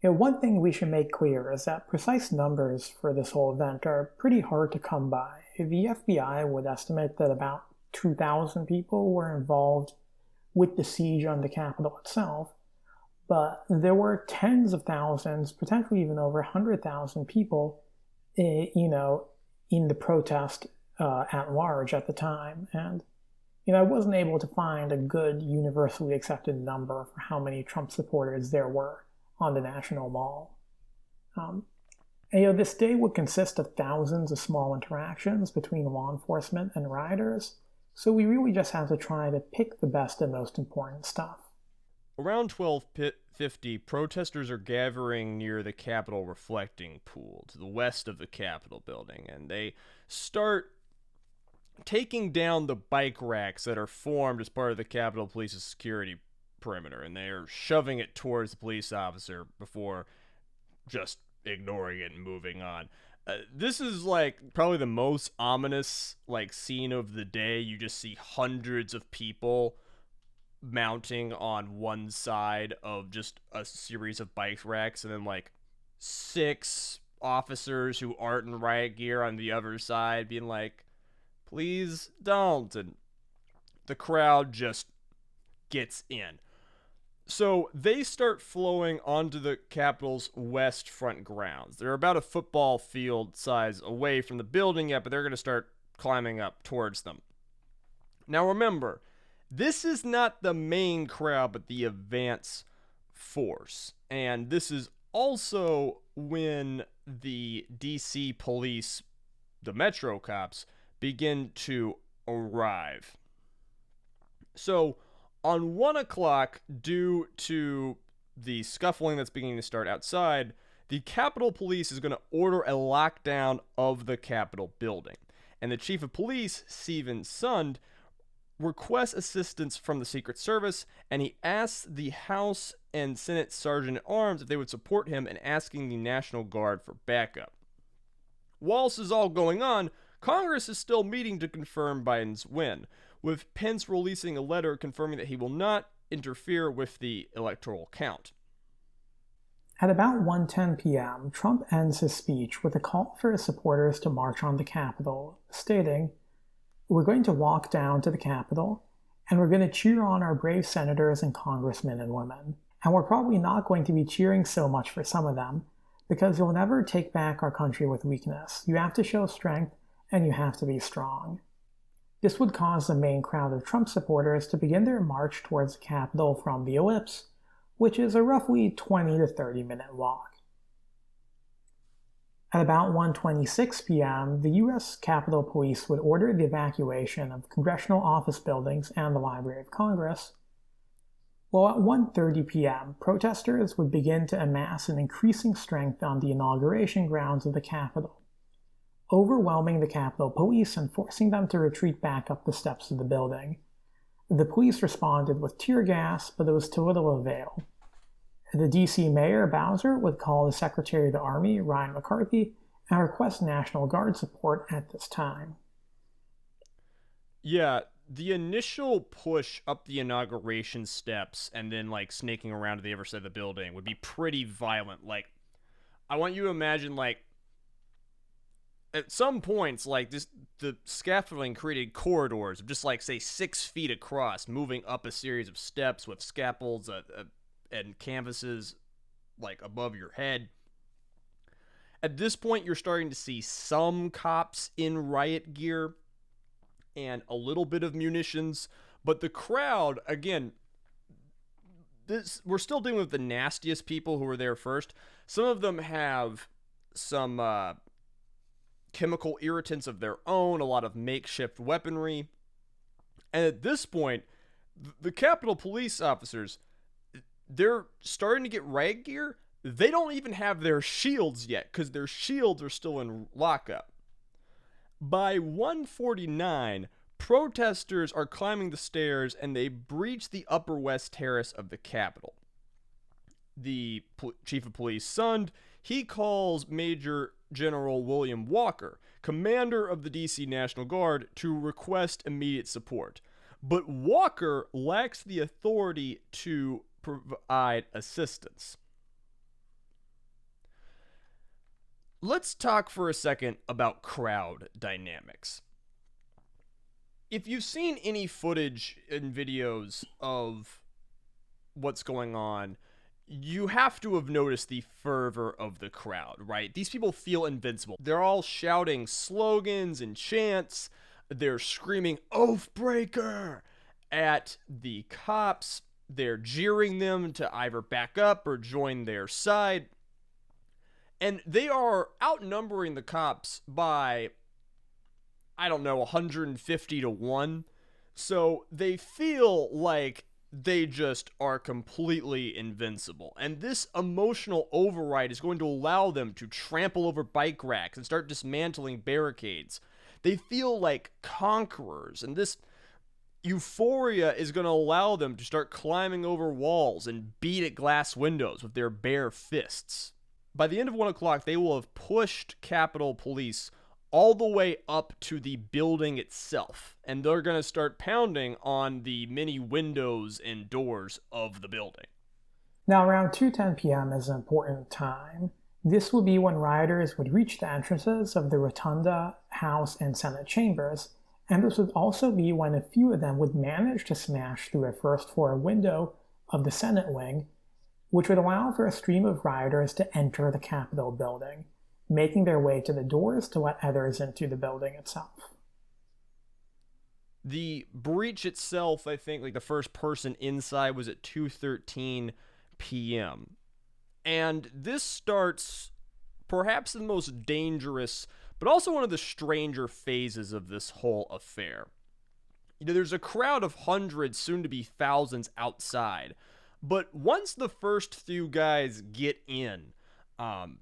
One thing we should make clear is that precise numbers for this whole event are pretty hard to come by. The FBI would estimate that about 2,000 people were involved with the siege on the Capitol itself, but there were tens of thousands, potentially even over 100,000 people, in the protest at large at the time. And, I wasn't able to find a good universally accepted number for how many Trump supporters there were on the National Mall. This day would consist of thousands of small interactions between law enforcement and rioters, so we really just have to try to pick the best and most important stuff. Around 12:50, protesters are gathering near the Capitol reflecting pool to the west of the Capitol building, and they start taking down the bike racks that are formed as part of the Capitol Police's security perimeter, and they are shoving it towards the police officer before just ignoring it and moving on. This is probably the most ominous scene of the day. You just see hundreds of people mounting on one side of just a series of bike racks, and then 6 officers who aren't in riot gear on the other side being like, "Please don't," and the crowd just gets in. So they start flowing onto the Capitol's west front grounds. They're about a football field size away from the building yet, but they're going to start climbing up towards them. Now remember, this is not the main crowd, but the advance force. And this is also when the DC police, the Metro cops, begin to arrive. So on 1 o'clock, due to the scuffling that's beginning to start outside, the Capitol Police is going to order a lockdown of the Capitol building. And the Chief of Police, Stephen Sund, requests assistance from the Secret Service, and he asks the House and Senate Sergeant-at-Arms if they would support him in asking the National Guard for backup. While this is all going on, Congress is still meeting to confirm Biden's win, with Pence releasing a letter confirming that he will not interfere with the electoral count. At about 1:10 p.m., Trump ends his speech with a call for his supporters to march on the Capitol, stating, "We're going to walk down to the Capitol, and we're going to cheer on our brave senators and congressmen and women. And we're probably not going to be cheering so much for some of them, because you'll never take back our country with weakness. You have to show strength, and you have to be strong." This would cause the main crowd of Trump supporters to begin their march towards the Capitol from the Ellipse, which is a roughly 20 to 30-minute walk. At about 1:26 p.m., the U.S. Capitol Police would order the evacuation of congressional office buildings and the Library of Congress, while at 1:30 p.m., protesters would begin to amass in increasing strength on the inauguration grounds of the Capitol, overwhelming the Capitol Police and forcing them to retreat back up the steps of the building. The police responded with tear gas, but it was to little avail. The D.C. Mayor, Bowser, would call the Secretary of the Army, Ryan McCarthy, and request National Guard support at this time. Yeah, the initial push up the inauguration steps and then like snaking around to the other side of the building would be pretty violent. Like, I want you to imagine like at some points like this, the scaffolding created corridors of just like say 6 feet across, moving up a series of steps with scaffolds and canvases like above your head. At this point, you're starting to see some cops in riot gear and a little bit of munitions, but the crowd, again, we're still dealing with the nastiest people who were there first. Some of them have some chemical irritants of their own, a lot of makeshift weaponry. And at this point, the Capitol Police officers, they're starting to get riot gear. They don't even have their shields yet because their shields are still in lockup. By 1:49, protesters are climbing the stairs and they breach the Upper West Terrace of the Capitol. The chief of police, Sund, he calls Major General William Walker, commander of the DC National Guard, to request immediate support. But Walker lacks the authority to provide assistance. Let's talk for a second about crowd dynamics. If you've seen any footage and videos of what's going on, you have to have noticed the fervor of the crowd, right? These people feel invincible. They're all shouting slogans and chants. They're screaming "Oathbreaker" at the cops. They're jeering them to either back up or join their side. And they are outnumbering the cops by, I don't know, 150 to 1. So they feel like they just are completely invincible. And this emotional override is going to allow them to trample over bike racks and start dismantling barricades. They feel like conquerors, and this euphoria is going to allow them to start climbing over walls and beat at glass windows with their bare fists. By the end of 1 o'clock, they will have pushed Capitol Police all the way up to the building itself, and they're going to start pounding on the many windows and doors of the building. Now, around 2:10 p.m. is an important time. This will be when rioters would reach the entrances of the Rotunda, House, and Senate chambers, and this would also be when a few of them would manage to smash through a first-floor window of the Senate wing, which would allow for a stream of rioters to enter the Capitol building, making their way to the doors to let others into the building itself. The breach itself, I think, like the first person inside was at 2:13 p.m. And this starts perhaps the most dangerous, but also one of the stranger phases of this whole affair. You know, there's a crowd of hundreds, soon to be thousands outside. But once the first few guys get in,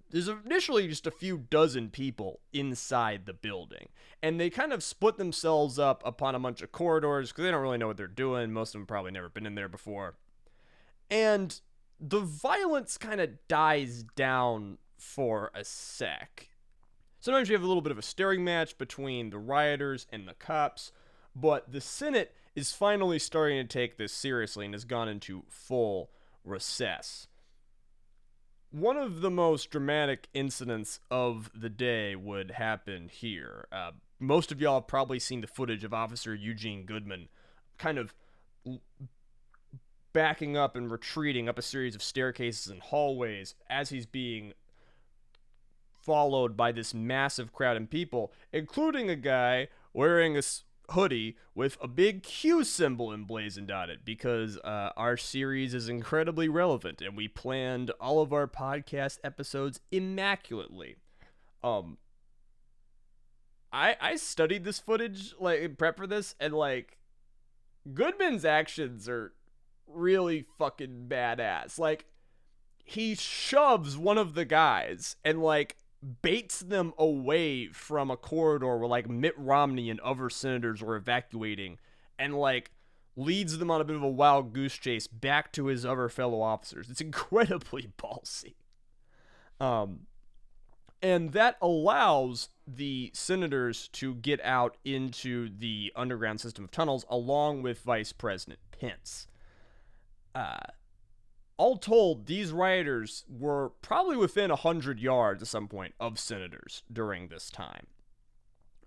there's initially just a few dozen people inside the building. And they kind of split themselves up upon a bunch of corridors because they don't really know what they're doing. Most of them probably never been in there before. And the violence kind of dies down for a sec. Sometimes you have a little bit of a staring match between the rioters and the cops, but the Senate is finally starting to take this seriously and has gone into full recess. One of the most dramatic incidents of the day would happen here. Most of y'all have probably seen the footage of Officer Eugene Goodman kind of backing up and retreating up a series of staircases and hallways as he's being followed by this massive crowd of people, including a guy wearing a hoodie with a big Q symbol emblazoned on it, because our series is incredibly relevant and we planned all of our podcast episodes immaculately. I studied this footage like in prep for this, and like Goodman's actions are really fucking badass. Like, he shoves one of the guys and like baits them away from a corridor where like Mitt Romney and other senators were evacuating, and like leads them on a bit of a wild goose chase back to his other fellow officers. It's incredibly ballsy. And that allows the senators to get out into the underground system of tunnels along with Vice President Pence. All told, these rioters were probably within 100 yards at some point of senators during this time.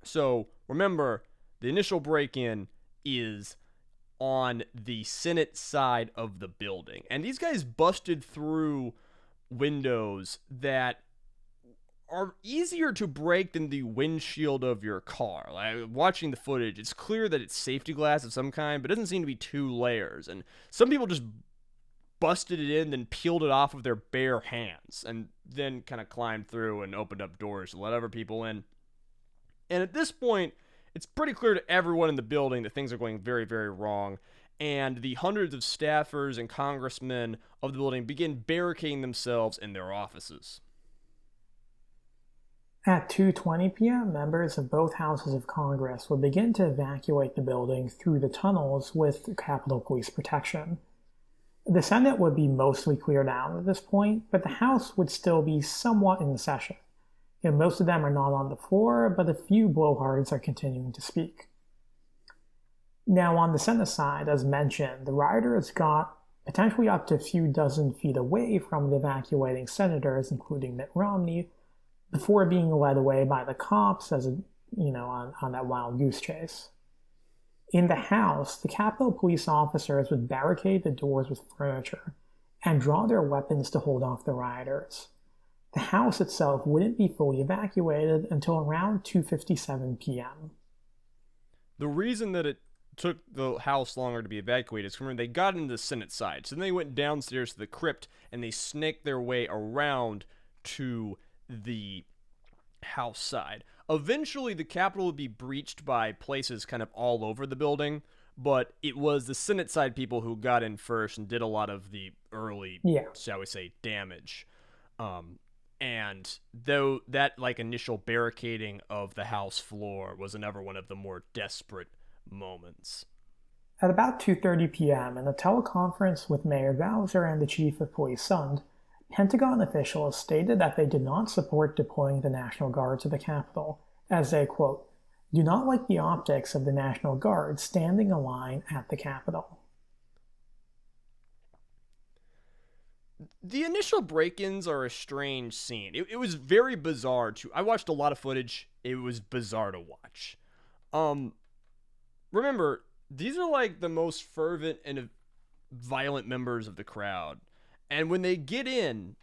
So remember, the initial break-in is on the Senate side of the building. And these guys busted through windows that are easier to break than the windshield of your car. Like, watching the footage, it's clear that it's safety glass of some kind, but it doesn't seem to be 2 layers. And some people just busted it in, then peeled it off with their bare hands, and then kind of climbed through and opened up doors to let other people in. And at this point, it's pretty clear to everyone in the building that things are going very, very wrong, and the hundreds of staffers and congressmen of the building begin barricading themselves in their offices. At 2:20 p.m., members of both houses of Congress would begin to evacuate the building through the tunnels with Capitol Police protection. The Senate would be mostly cleared out at this point, but the House would still be somewhat in session. Most of them are not on the floor, but a few blowhards are continuing to speak. Now, on the Senate side, as mentioned, the rioters got potentially up to a few dozen feet away from the evacuating senators, including Mitt Romney, before being led away by the cops on that wild goose chase. In the House, the Capitol Police officers would barricade the doors with furniture and draw their weapons to hold off the rioters. The House itself wouldn't be fully evacuated until around 2:57 p.m. The reason that it took the House longer to be evacuated is remember they got into the Senate side, so then they went downstairs to the crypt and they snaked their way around to the House side. Eventually, the Capitol would be breached by places kind of all over the building, but it was the Senate side people who got in first and did a lot of the early, shall we say, damage. And though that like initial barricading of the House floor was another one of the more desperate moments. At about 2:30 p.m., in a teleconference with Mayor Bowser and the Chief of Police Sund, Pentagon officials stated that they did not support deploying the National Guard to the Capitol, as they, quote, do not like the optics of the National Guard standing in line at the Capitol. The initial break-ins are a strange scene. It was very bizarre I watched a lot of footage. It was bizarre to watch. Remember, these are like the most fervent and violent members of the crowd. And when they get in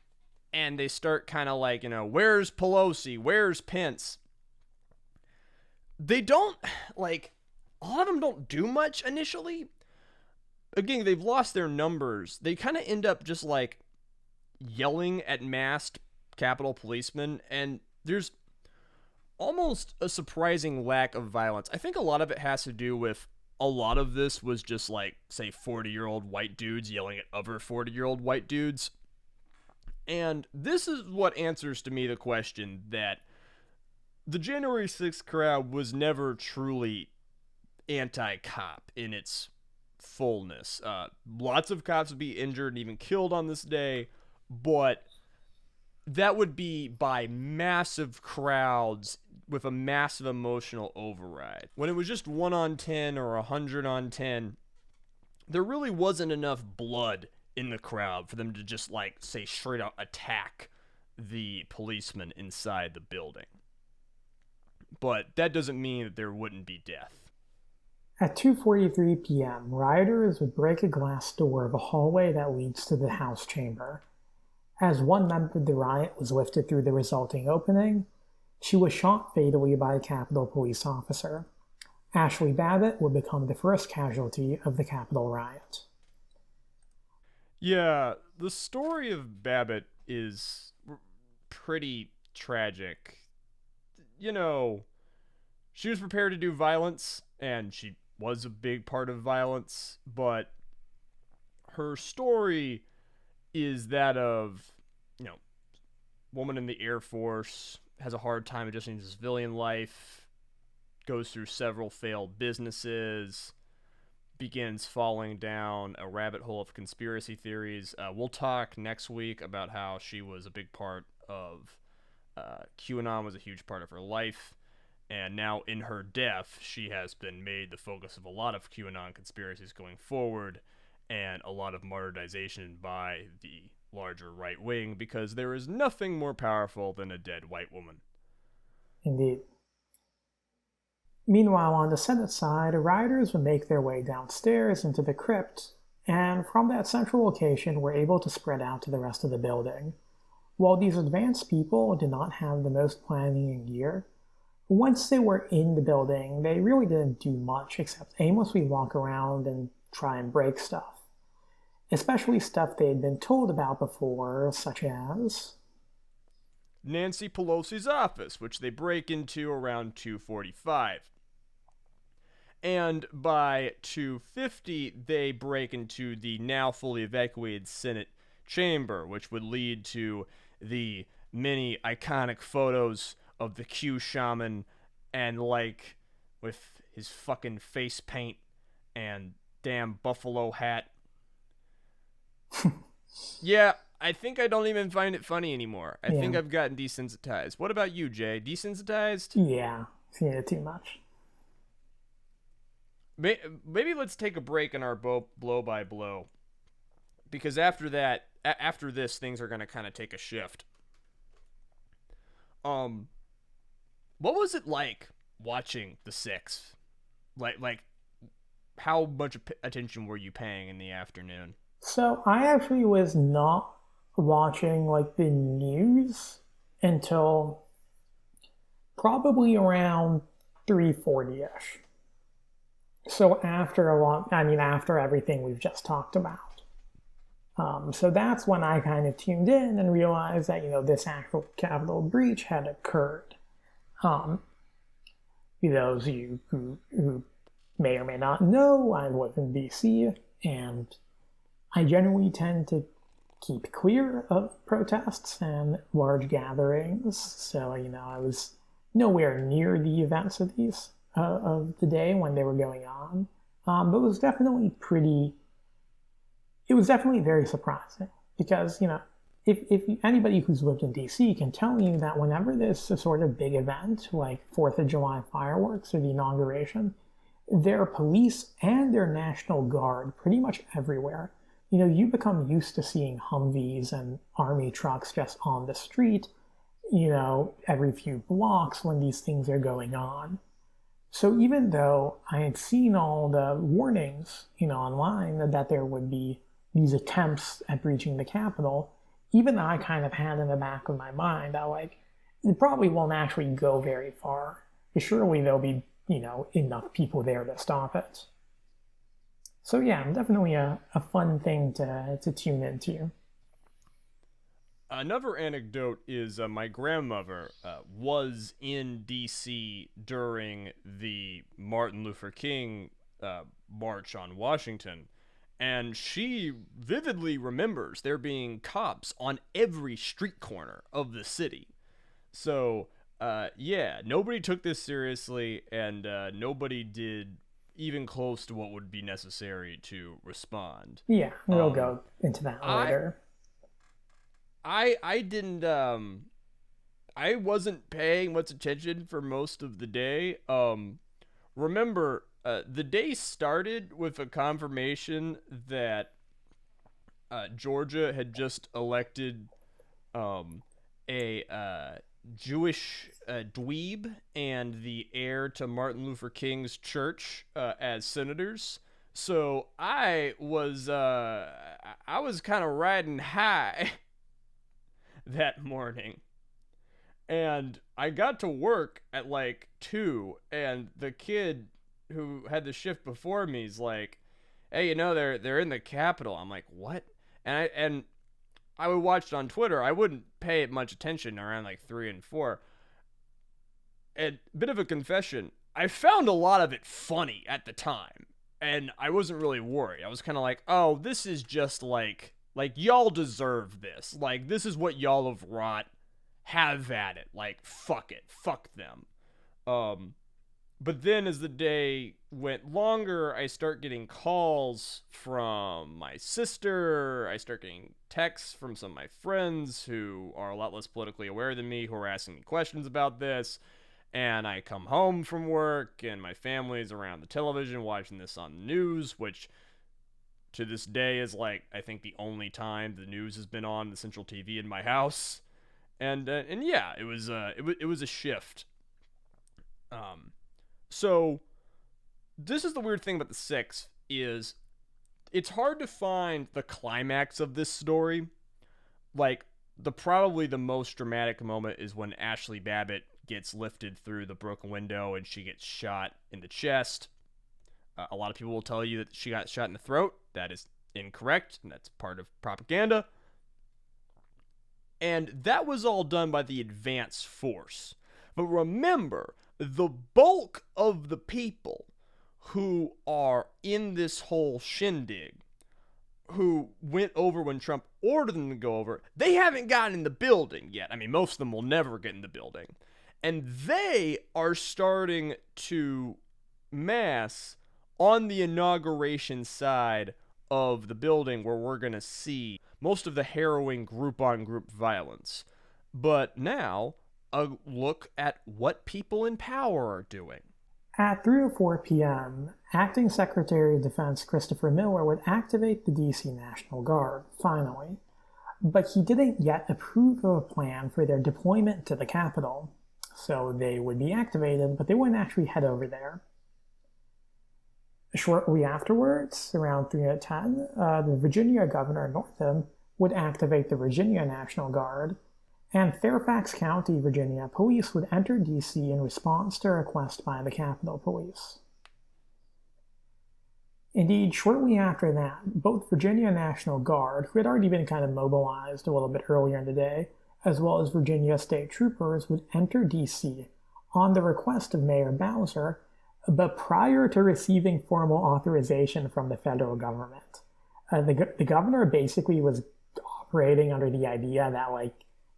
and they start kind of like, where's Pelosi? Where's Pence? They don't, like, a lot of them don't do much initially. Again, they've lost their numbers. They kind of end up just like yelling at masked Capitol policemen. And there's almost a surprising lack of violence. I think a lot of it has to do with a lot of this was just like, say, 40-year-old white dudes yelling at other 40-year-old white dudes. And this is what answers to me the question that the January 6th crowd was never truly anti-cop in its fullness. Lots of cops would be injured and even killed on this day, but that would be by massive crowds with a massive emotional override. When it was just 1 on 10 or 100 on 10, there really wasn't enough blood in the crowd for them to just, like, say, straight out attack the policeman inside the building. But that doesn't mean that there wouldn't be death. At 2:43 p.m., rioters would break a glass door of a hallway that leads to the House chamber. As one member of the riot was lifted through the resulting opening, she was shot fatally by a Capitol police officer. Ashley Babbitt would become the first casualty of the Capitol riot. Yeah, the story of Babbitt is pretty tragic. You know, she was prepared to do violence, and she was a big part of violence, but her story is that of, you know, woman in the Air Force, has a hard time adjusting to civilian life, goes through several failed businesses, begins falling down a rabbit hole of conspiracy theories. We'll talk next week about how she was a big part of QAnon, was a huge part of her life. And now, in her death, she has been made the focus of a lot of QAnon conspiracies going forward, and a lot of martyrization by the larger right wing, because there is nothing more powerful than a dead white woman. Indeed. Meanwhile, on the Senate side, rioters would make their way downstairs into the crypt, and from that central location were able to spread out to the rest of the building. While these advanced people did not have the most planning and gear, once they were in the building, they really didn't do much except aimlessly walk around and try and break stuff. Especially stuff they'd been told about before, such as Nancy Pelosi's office, which they break into around 2:45. And by 2:50, they break into the now fully evacuated Senate chamber, which would lead to the many iconic photos of the Q shaman, and, like, with his fucking face paint and damn buffalo hat. Yeah, I think I don't even find it funny anymore. I think I've gotten desensitized. What about you, Jay? Desensitized? Yeah, too much. Maybe let's take a break in our blow by blow, because after that, after this, things are gonna kind of take a shift. What was it like watching the Six? Like, how much attention were you paying in the afternoon? So I actually was not watching like the news until probably around 3:40ish. So after everything we've just talked about. So that's when I kind of tuned in and realized that, this actual Capitol breach had occurred. Those of you who may or may not know, I live in BC, and I generally tend to keep clear of protests and large gatherings. So, I was nowhere near the events of the day when they were going on. But it was definitely very surprising because, if anybody who's lived in DC can tell you that whenever there's a sort of big event like 4th of July fireworks or the inauguration, there are police and their National Guard pretty much everywhere. You become used to seeing Humvees and army trucks just on the street, every few blocks when these things are going on. So even though I had seen all the warnings, online that there would be these attempts at breaching the Capitol, even I kind of had in the back of my mind that, like, it probably won't actually go very far. Surely there'll be, enough people there to stop it. So yeah, definitely a fun thing to tune into. Another anecdote is my grandmother was in D.C. during the Martin Luther King March on Washington, and she vividly remembers there being cops on every street corner of the city. So, yeah, nobody took this seriously, and nobody did even close to what would be necessary to respond. Yeah, we'll go into that later. I didn't I wasn't paying much attention for most of the day. Remember, the day started with a confirmation that Georgia had just elected um, a Jewish dweeb and the heir to Martin Luther King's church as senators. So I was kind of riding high that morning, and I got to work at like 2, and the kid who had the shift before me is like, "Hey, they're in the Capitol." I'm like, "What?" And I would watch it on Twitter. I wouldn't pay much attention around like 3 and 4. And bit of a confession, I found a lot of it funny at the time, and I wasn't really worried. I was kind of like, "Oh, this is just like y'all deserve this. Like this is what y'all have wrought. Have at it. Like fuck it. Fuck them." Um but then as the day went longer, I start getting calls from my sister. I start getting texts from some of my friends who are a lot less politically aware than me, who are asking me questions about this. And I come home from work, and my family's around the television watching this on the news, which to this day is like, I think, the only time the news has been on the central TV in my house. And yeah, it was a shift. Um, so this is the weird thing about the six is it's hard to find the climax of this story. Like probably the most dramatic moment is when Ashley Babbitt gets lifted through the broken window and she gets shot in the chest. A lot of people will tell you that she got shot in the throat. That is incorrect, and that's part of propaganda. And that was all done by the advance force. But remember, the bulk of the people who are in this whole shindig, who went over when Trump ordered them to go over, they haven't gotten in the building yet. I mean, most of them will never get in the building. And they are starting to mass on the inauguration side of the building where we're going to see most of the harrowing group on group violence. But now, a look at what people in power are doing. At 3:04 p.m., Acting Secretary of Defense Christopher Miller would activate the D.C. National Guard, finally, but he didn't yet approve of a plan for their deployment to the Capitol. So they would be activated, but they wouldn't actually head over there. Shortly afterwards, around 3:10, the Virginia Governor Northam would activate the Virginia National Guard, and Fairfax County, Virginia police would enter D.C. in response to a request by the Capitol Police. Indeed, shortly after that, both Virginia National Guard, who had already been kind of mobilized a little bit earlier in the day, as well as Virginia State Troopers would enter D.C. on the request of Mayor Bowser, but prior to receiving formal authorization from the federal government. The governor basically was operating under the idea that, like,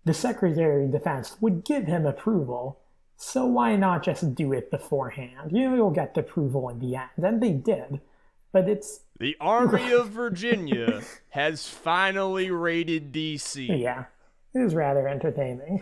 the Secretary of Defense would give him approval, so why not just do it beforehand? You'll get the approval in the end. And they did. But it's... The Army of Virginia has finally raided D.C. Yeah, it was rather entertaining.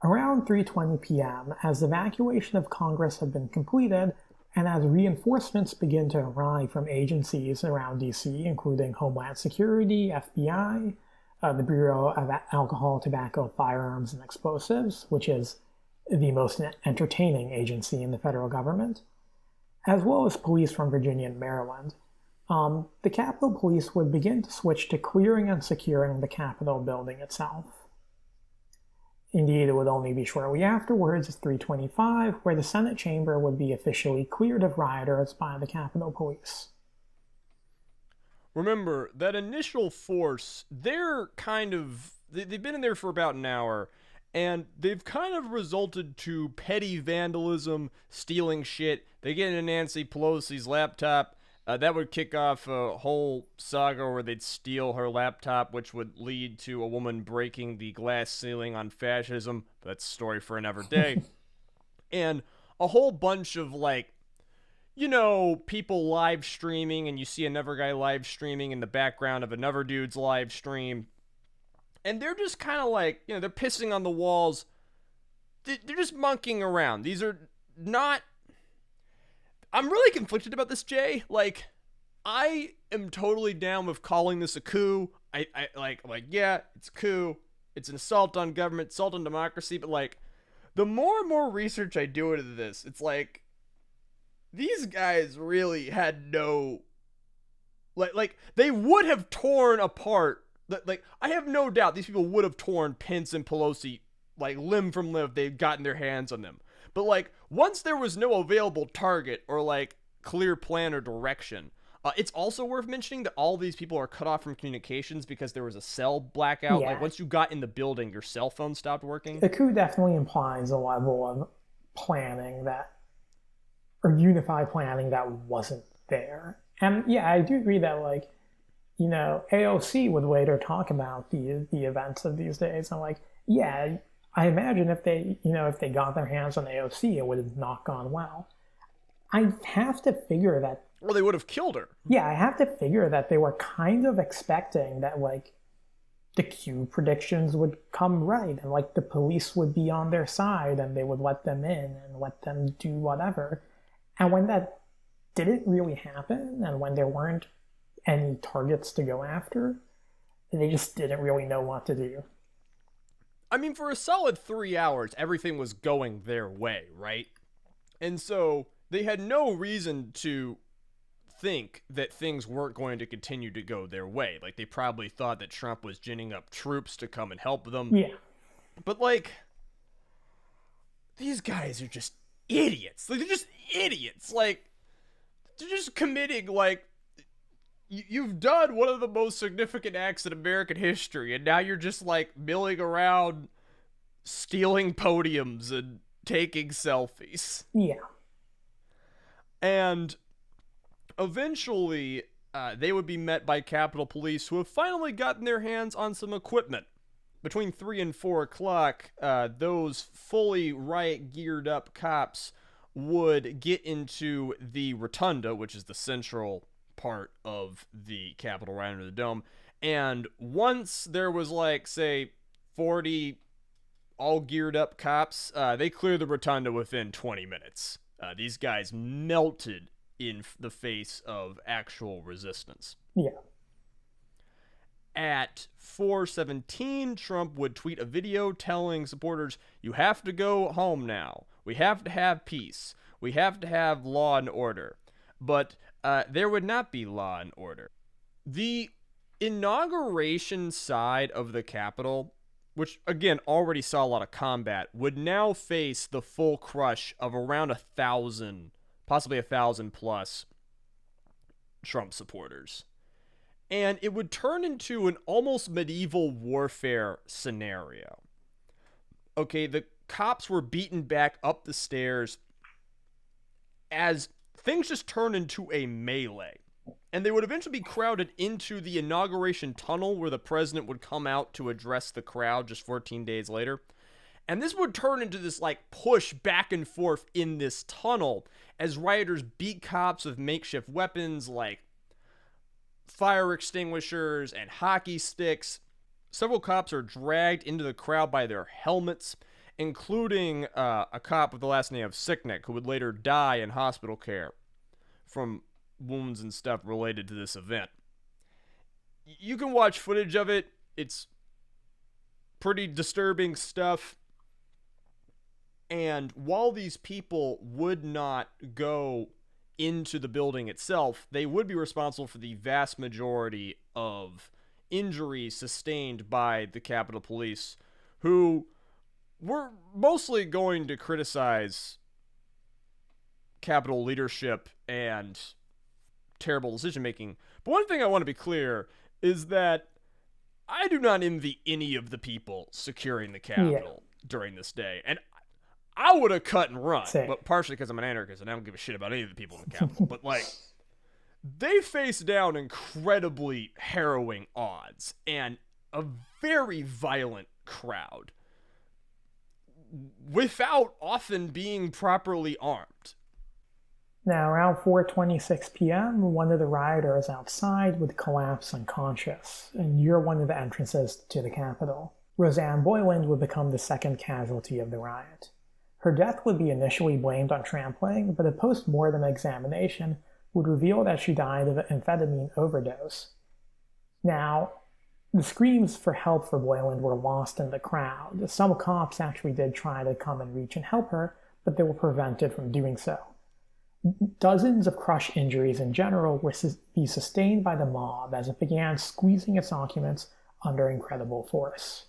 Around 3:20 p.m., as evacuation of Congress had been completed, and as reinforcements begin to arrive from agencies around D.C., including Homeland Security, FBI, the Bureau of Alcohol, Tobacco, Firearms, and Explosives, which is the most entertaining agency in the federal government, as well as police from Virginia and Maryland, the Capitol Police would begin to switch to clearing and securing the Capitol building itself. Indeed, it would only be shortly afterwards, at 3:25, where the Senate chamber would be officially cleared of rioters by the Capitol Police. Remember, that initial force, they've been in there for about an hour, and they've kind of resulted to petty vandalism, stealing shit. They get into Nancy Pelosi's laptop. That would kick off a whole saga where they'd steal her laptop, which would lead to a woman breaking the glass ceiling on fascism. That's a story for another day. And a whole bunch of, like, people live streaming, and you see another guy live streaming in the background of another dude's live stream. And they're just kind of like, they're pissing on the walls. They're just monkeying around. These are not. I'm really conflicted about this, Jay. Like, I am totally down with calling this a coup. Yeah, it's a coup. It's an assault on government, assault on democracy. But like, the more and more research I do into this, it's like these guys really had no. Like they would have torn apart. Like, I have no doubt these people would have torn Pence and Pelosi like limb from limb if they'd gotten their hands on them. But like, once there was no available target or like clear plan or direction, it's also worth mentioning that all these people are cut off from communications because there was a cell blackout. Yeah. Like, once you got in the building, your cell phone stopped working. The coup definitely implies a level of planning that, or unified planning that wasn't there. And yeah, I do agree that like, AOC would later talk about the events of these days, and like, yeah, I imagine if they got their hands on AOC, it would have not gone well. I have to figure that. Or they would have killed her. Yeah, I have to figure that they were kind of expecting that like the Q predictions would come right, and like the police would be on their side and they would let them in and let them do whatever. And when that didn't really happen, and when there weren't any targets to go after, they just didn't really know what to do. I mean, for a solid 3 hours, everything was going their way, right? And so they had no reason to think that things weren't going to continue to go their way. Like, they probably thought that Trump was ginning up troops to come and help them. Yeah. But like, these guys are just idiots. Like, they're just idiots. Like, they're just committing, like, you've done one of the most significant acts in American history, and now you're just like milling around, stealing podiums and taking selfies. Yeah. And eventually, they would be met by Capitol Police, who have finally gotten their hands on some equipment. Between 3 and 4 o'clock, those fully riot-geared up cops would get into the rotunda, which is the central part of the Capitol right under the dome. And once there was like, say, 40 all geared up cops, they cleared the rotunda within 20 minutes. These guys melted in the face of actual resistance. Yeah. At 4:17, Trump would tweet a video telling supporters, "You have to go home now. We have to have peace. We have to have law and order." But there would not be law and order. The inauguration side of the Capitol, which again already saw a lot of combat, would now face the full crush of around 1,000, possibly 1,000 plus Trump supporters. And it would turn into an almost medieval warfare scenario. Okay, the cops were beaten back up the stairs as things just turned into a melee. And they would eventually be crowded into the inauguration tunnel where the president would come out to address the crowd just 14 days later. And this would turn into this like push back and forth in this tunnel as rioters beat cops with makeshift weapons like fire extinguishers and hockey sticks. Several cops are dragged into the crowd by their helmets, including a cop with the last name of Sicknick, who would later die in hospital care from wounds and stuff related to this event. You can watch footage of it. It's pretty disturbing stuff. And while these people would not go into the building itself, they would be responsible for the vast majority of injuries sustained by the Capitol Police, who were mostly going to criticize Capitol leadership and terrible decision making. But one thing I want to be clear is that I do not envy any of the people securing the Capitol during this day. And I would have cut and run, but partially because I'm an anarchist and I don't give a shit about any of the people in the Capitol. But like, they face down incredibly harrowing odds and a very violent crowd without often being properly armed. Now, around 4:26 p.m., one of the rioters outside would collapse unconscious near one of the entrances to the Capitol. Roseanne Boyland would become the second casualty of the riot. Her death would be initially blamed on trampling, but a post-mortem examination would reveal that she died of an amphetamine overdose. Now, the screams for help for Boyland were lost in the crowd. Some cops actually did try to come and reach and help her, but they were prevented from doing so. Dozens of crush injuries in general were be sustained by the mob as it began squeezing its occupants under incredible force.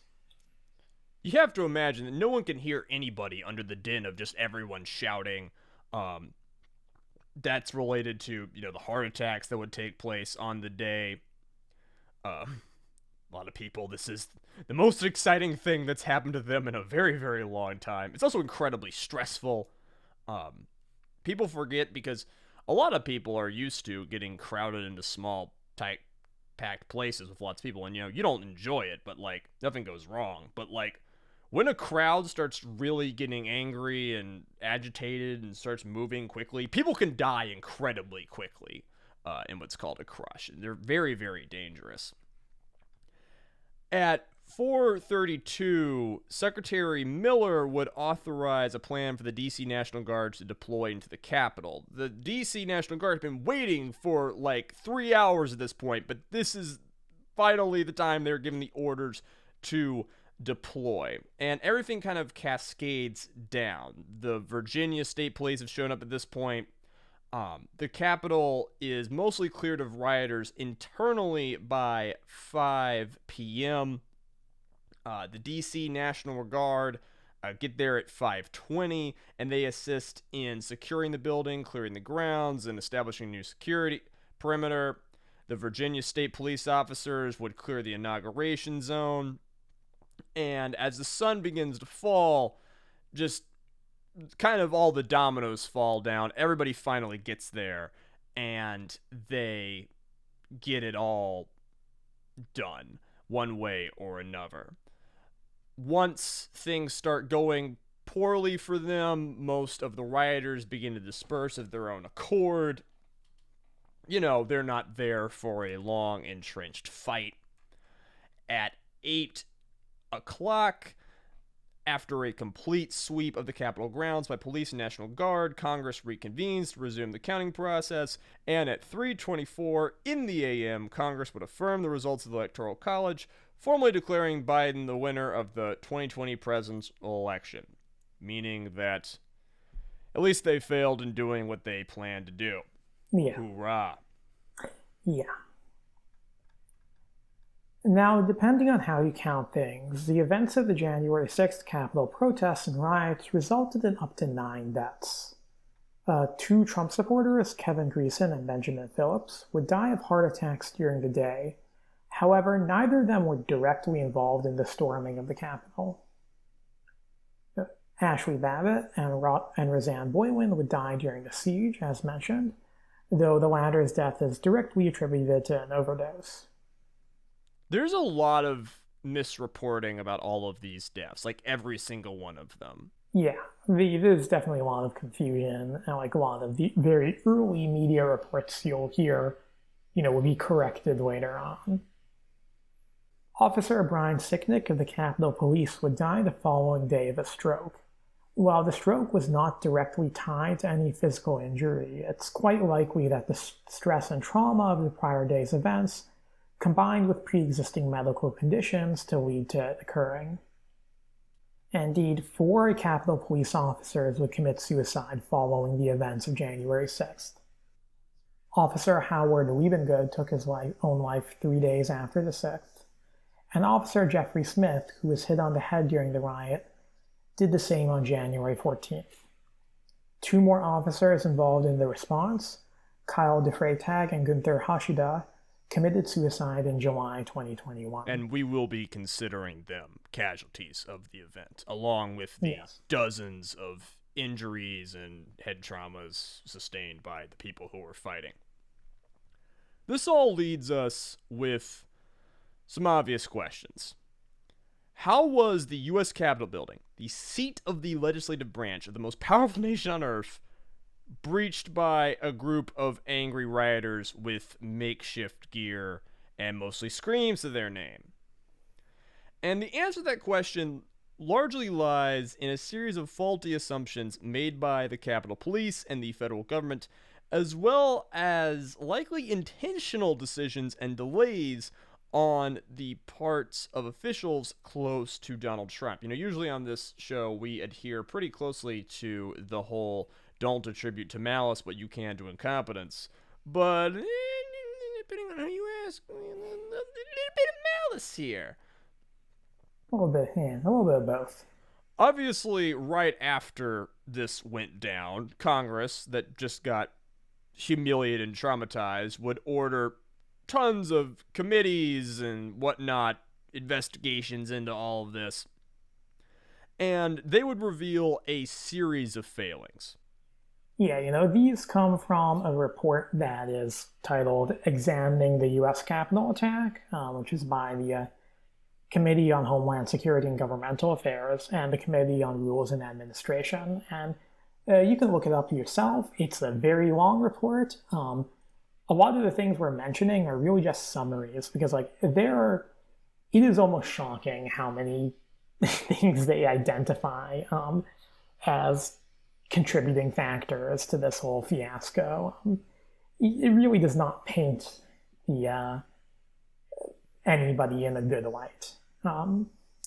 You have to imagine that no one can hear anybody under the din of just everyone shouting. That's related to, the heart attacks that would take place on the day. A lot of people, this is the most exciting thing that's happened to them in a very, very long time. It's also incredibly stressful. People forget because a lot of people are used to getting crowded into small, tight, packed places with lots of people, and you don't enjoy it, but nothing goes wrong. But when a crowd starts really getting angry and agitated and starts moving quickly, people can die incredibly quickly in what's called a crush. And they're very, very dangerous. At 4:32, Secretary Miller would authorize a plan for the D.C. National Guard to deploy into the Capitol. The D.C. National Guard has been waiting for 3 hours at this point, but this is finally the time they're giving the orders to deploy. And everything kind of cascades down. The Virginia State Police have shown up at this point. The Capitol is mostly cleared of rioters internally by 5 p.m. The D.C. National Guard get there at 5:20, and they assist in securing the building, clearing the grounds, and establishing a new security perimeter. The Virginia State Police officers would clear the inauguration zone. And as the sun begins to fall, just kind of all the dominoes fall down. Everybody finally gets there, and they get it all done one way or another. Once things start going poorly for them, most of the rioters begin to disperse of their own accord. They're not there for a long, entrenched fight. At 8 o'clock, after a complete sweep of the Capitol grounds by police and National Guard, Congress reconvenes to resume the counting process, and at 3:24 in the a.m., Congress would affirm the results of the Electoral College, formally declaring Biden the winner of the 2020 presidential election, meaning that at least they failed in doing what they planned to do. Yeah. Hoorah. Yeah. Now, depending on how you count things, the events of the January 6th Capitol protests and riots resulted in up to 9 deaths. 2 Trump supporters, Kevin Greeson and Benjamin Phillips, would die of heart attacks during the day. However, neither of them were directly involved in the storming of the Capitol. Ashley Babbitt and Roseanne Boyland would die during the siege, as mentioned, though the latter's death is directly attributed to an overdose. There's a lot of misreporting about all of these deaths, every single one of them. Yeah, there's definitely a lot of confusion, and a lot of the very early media reports you'll hear, will be corrected later on. Officer Brian Sicknick of the Capitol Police would die the following day of a stroke. While the stroke was not directly tied to any physical injury, it's quite likely that the stress and trauma of the prior day's events combined with pre-existing medical conditions to lead to it occurring. Indeed, 4 Capitol Police officers would commit suicide following the events of January 6th. Officer Howard Liebengood took his own life 3 days after the 6th, and Officer Jeffrey Smith, who was hit on the head during the riot, did the same on January 14th. 2 more officers involved in the response, Kyle DeFreytag and Gunther Hashida, committed suicide in July 2021. And we will be considering them casualties of the event, along with the dozens of injuries and head traumas sustained by the people who were fighting. This all leads us with some obvious questions. How was the U.S. Capitol building, the seat of the legislative branch of the most powerful nation on earth, breached by a group of angry rioters with makeshift gear and mostly screams to their name. And the answer to that question largely lies in a series of faulty assumptions made by the Capitol Police and the federal government, as well as likely intentional decisions and delays on the parts of officials close to Donald Trump. Usually on this show, we adhere pretty closely to the whole don't attribute to malice what you can to incompetence. But depending on who you ask, a little bit of malice here. A little bit, yeah, a little bit of both. Obviously, right after this went down, Congress, that just got humiliated and traumatized, would order tons of committees and whatnot, investigations into all of this. And they would reveal a series of failings. Yeah, these come from a report that is titled Examining the U.S. Capitol Attack, which is by the Committee on Homeland Security and Governmental Affairs and the Committee on Rules and Administration. And you can look it up yourself. It's a very long report. A lot of the things we're mentioning are really just summaries because, it is almost shocking how many things they identify as contributing factors to this whole fiasco. It really does not paint anybody in a good light.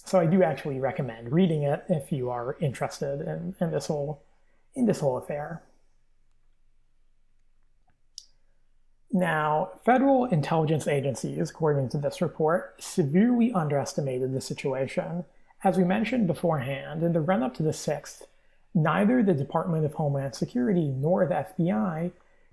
So I do actually recommend reading it if you are interested in this whole affair. Now, federal intelligence agencies, according to this report, severely underestimated the situation. As we mentioned beforehand, in the run-up to the 6th, neither the Department of Homeland Security nor the FBI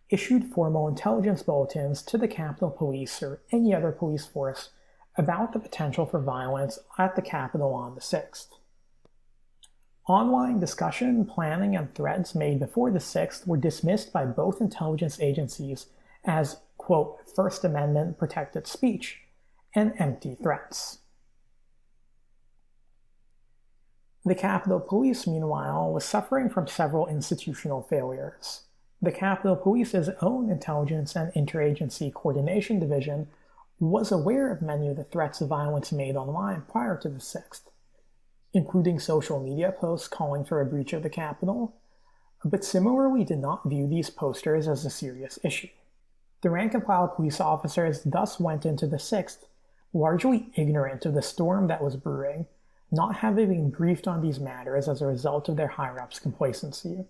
issued formal intelligence bulletins to the Capitol Police or any other police force about the potential for violence at the Capitol on the 6th. Online discussion, planning, and threats made before the 6th were dismissed by both intelligence agencies as, quote, First Amendment protected speech and empty threats. The Capitol Police, meanwhile, was suffering from several institutional failures. The Capitol Police's own Intelligence and Interagency Coordination Division was aware of many of the threats of violence made online prior to the 6th, including social media posts calling for a breach of the Capitol, but similarly did not view these posters as a serious issue. The rank-and-file police officers thus went into the 6th largely ignorant of the storm that was brewing, not having been briefed on these matters as a result of their higher-ups' complacency.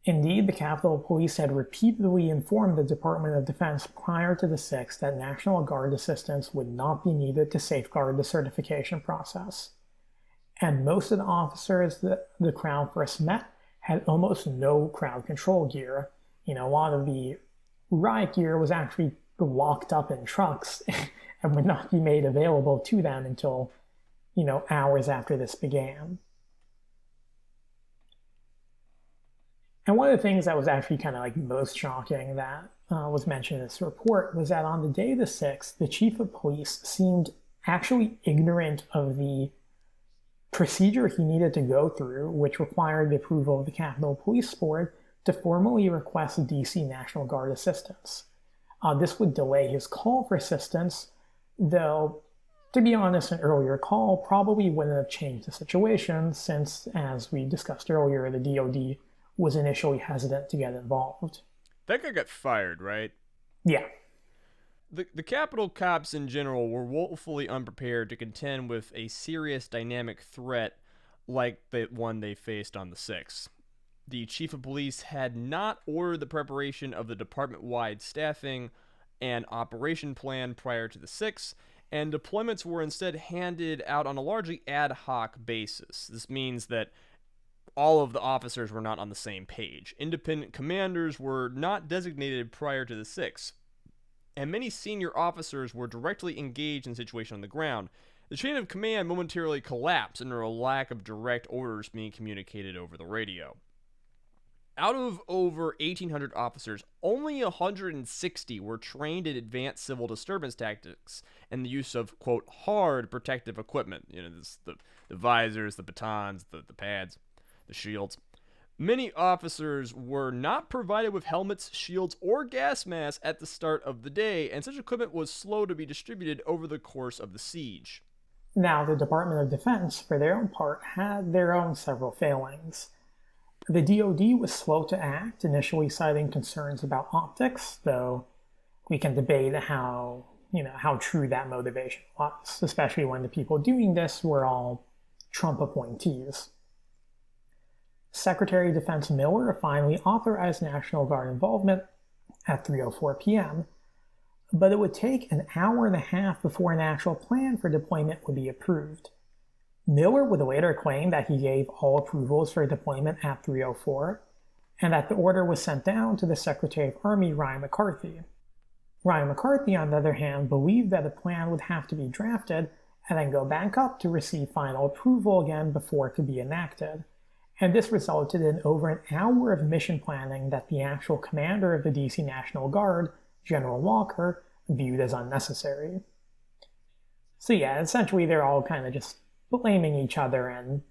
Indeed, the Capitol Police had repeatedly informed the Department of Defense prior to the 6th that National Guard assistance would not be needed to safeguard the certification process. And most of the officers that the crowd first met had almost no crowd control gear. A lot of the riot gear was actually locked up in trucks and would not be made available to them until, hours after this began. And one of the things that was actually kind of most shocking that was mentioned in this report was that on the day of the 6th, the chief of police seemed actually ignorant of the procedure he needed to go through, which required the approval of the Capitol Police Board to formally request DC National Guard assistance. This would delay his call for assistance, though, to be honest, an earlier call probably wouldn't have changed the situation since, as we discussed earlier, the DoD was initially hesitant to get involved. That guy got fired, right? Yeah. The Capitol cops in general were woefully unprepared to contend with a serious dynamic threat like the one they faced on the 6th. The chief of police had not ordered the preparation of the department-wide staffing and operation plan prior to the 6th, and deployments were instead handed out on a largely ad hoc basis. This means that all of the officers were not on the same page. Independent commanders were not designated prior to the 6th, and many senior officers were directly engaged in the situation on the ground. The chain of command momentarily collapsed under a lack of direct orders being communicated over the radio. Out of over 1,800 officers, only 160 were trained in advanced civil disturbance tactics and the use of, quote, hard protective equipment. The visors, the batons, the pads, the shields. Many officers were not provided with helmets, shields, or gas masks at the start of the day, and such equipment was slow to be distributed over the course of the siege. Now, the Department of Defense, for their own part, had their own several failings. The DoD was slow to act, initially citing concerns about optics, though we can debate how true that motivation was, especially when the people doing this were all Trump appointees. Secretary of Defense Miller finally authorized National Guard involvement at 3:04 p.m., but it would take an hour and a half before an actual plan for deployment would be approved. Miller would later claim that he gave all approvals for deployment at 3:04, and that the order was sent down to the Secretary of Army Ryan McCarthy. Ryan McCarthy, on the other hand, believed that a plan would have to be drafted and then go back up to receive final approval again before it could be enacted. And this resulted in over an hour of mission planning that the actual commander of the DC National Guard, General Walker, viewed as unnecessary. So yeah, essentially they're all kind of just blaming each other and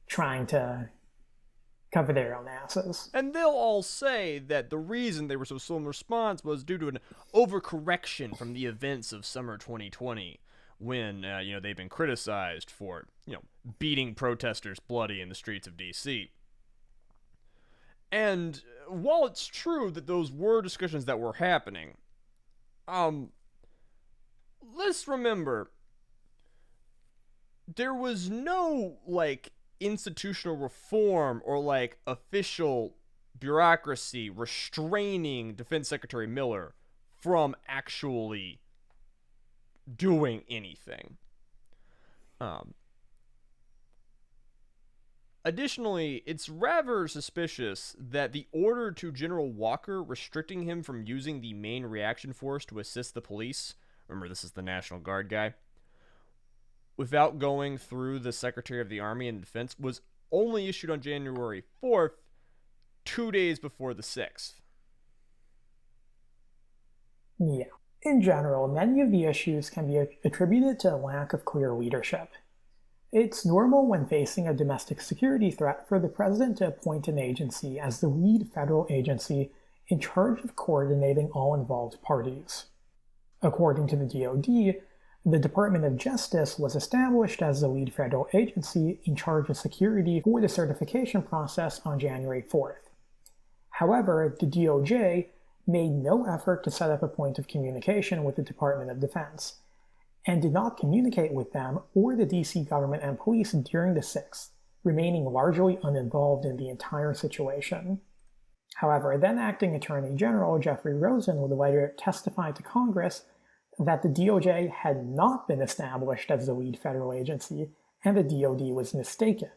trying to cover their own asses. And they'll all say that the reason they were so slow in response was due to an overcorrection from the events of summer 2020, when they've been criticized for beating protesters bloody in the streets of DC. And while it's true that those were discussions that were happening, let's remember there was no institutional reform or official bureaucracy restraining Defense Secretary Miller from actually doing anything. Additionally, it's rather suspicious that the order to General Walker restricting him from using the main reaction force to assist the police, remember this is the National Guard guy, without going through the Secretary of the Army and Defense was only issued on January 4th, 2 days before the 6th. Yeah. In general, many of the issues can be attributed to a lack of clear leadership. It's normal when facing a domestic security threat for the president to appoint an agency as the lead federal agency in charge of coordinating all involved parties. According to the DoD, the Department of Justice was established as the lead federal agency in charge of security for the certification process on January 4th. However, the DOJ made no effort to set up a point of communication with the Department of Defense, and did not communicate with them or the DC government and police during the 6th, remaining largely uninvolved in the entire situation. However, then Acting Attorney General Jeffrey Rosen would later testify to Congress that the DOJ had not been established as the lead federal agency, and the DoD was mistaken.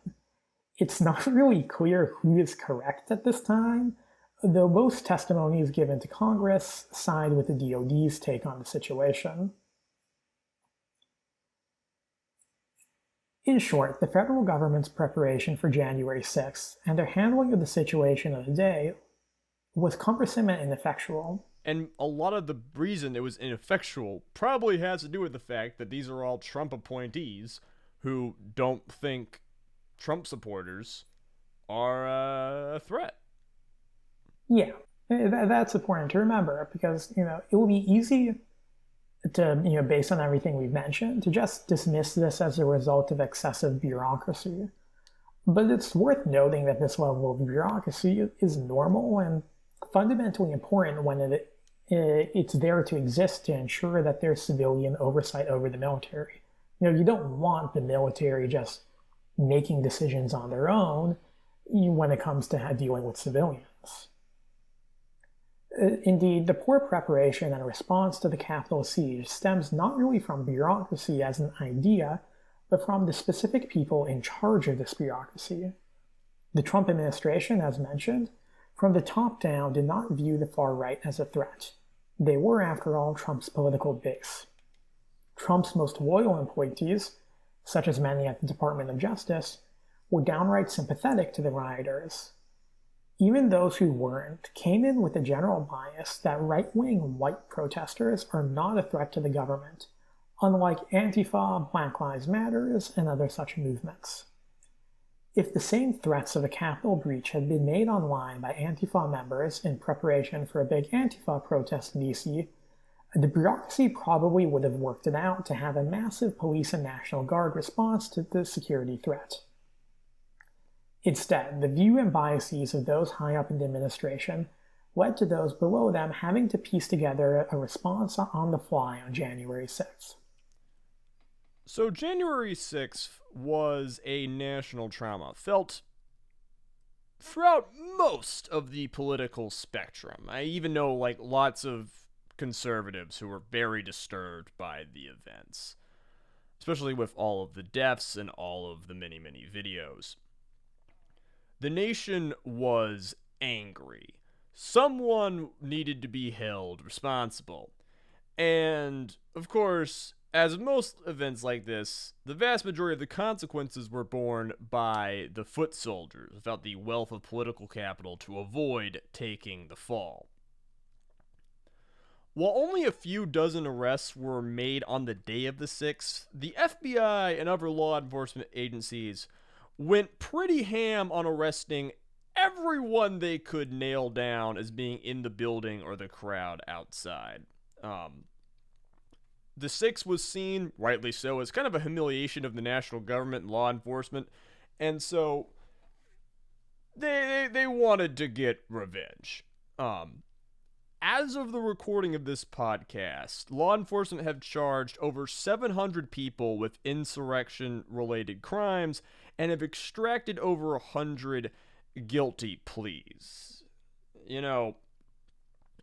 It's not really clear who is correct at this time, though most testimonies given to Congress side with the DoD's take on the situation. In short, the federal government's preparation for January 6th and their handling of the situation of the day was cumbersome and ineffectual. And a lot of the reason it was ineffectual probably has to do with the fact that these are all Trump appointees who don't think Trump supporters are a threat. Yeah, that's important to remember because, it will be easy to, based on everything we've mentioned, to just dismiss this as a result of excessive bureaucracy. But it's worth noting that this level of bureaucracy is normal and fundamentally important when it's there to exist to ensure that there's civilian oversight over the military. You don't want the military just making decisions on their own when it comes to dealing with civilians. Indeed, the poor preparation and response to the Capitol siege stems not really from bureaucracy as an idea, but from the specific people in charge of this bureaucracy. The Trump administration, as mentioned, from the top down did not view the far right as a threat. They were, after all, Trump's political base. Trump's most loyal appointees, such as many at the Department of Justice, were downright sympathetic to the rioters. Even those who weren't came in with a general bias that right-wing white protesters are not a threat to the government, unlike Antifa, Black Lives Matter, and other such movements. If the same threats of a Capitol breach had been made online by Antifa members in preparation for a big Antifa protest in DC, the bureaucracy probably would have worked it out to have a massive police and National Guard response to the security threat. Instead, the view and biases of those high up in the administration led to those below them having to piece together a response on the fly on January 6th. So January 6th was a national trauma felt throughout most of the political spectrum. I even know lots of conservatives who were very disturbed by the events, especially with all of the deaths and all of the many, many videos. The nation was angry. Someone needed to be held responsible. And, of course, as most events like this, the vast majority of the consequences were borne by the foot soldiers without the wealth of political capital to avoid taking the fall. While only a few dozen arrests were made on the day of the 6th, the FBI and other law enforcement agencies went pretty ham on arresting everyone they could nail down as being in the building or the crowd outside. The 6th was seen, rightly so, as kind of a humiliation of the national government and law enforcement, and so they wanted to get revenge. As of the recording of this podcast, law enforcement have charged over 700 people with insurrection-related crimes and have extracted over 100 guilty pleas. You know,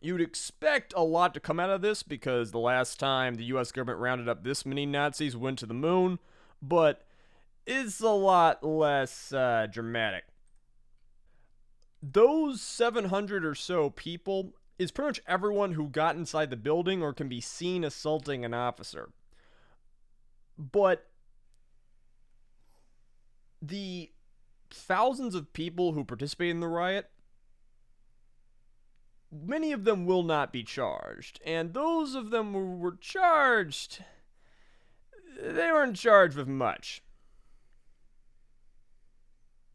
you'd expect a lot to come out of this because the last time the US government rounded up this many Nazis went to the moon, but it's a lot less dramatic. Those 700 or so people is pretty much everyone who got inside the building or can be seen assaulting an officer. But the thousands of people who participated in the riot, many of them will not be charged. And those of them who were charged, they weren't charged with much.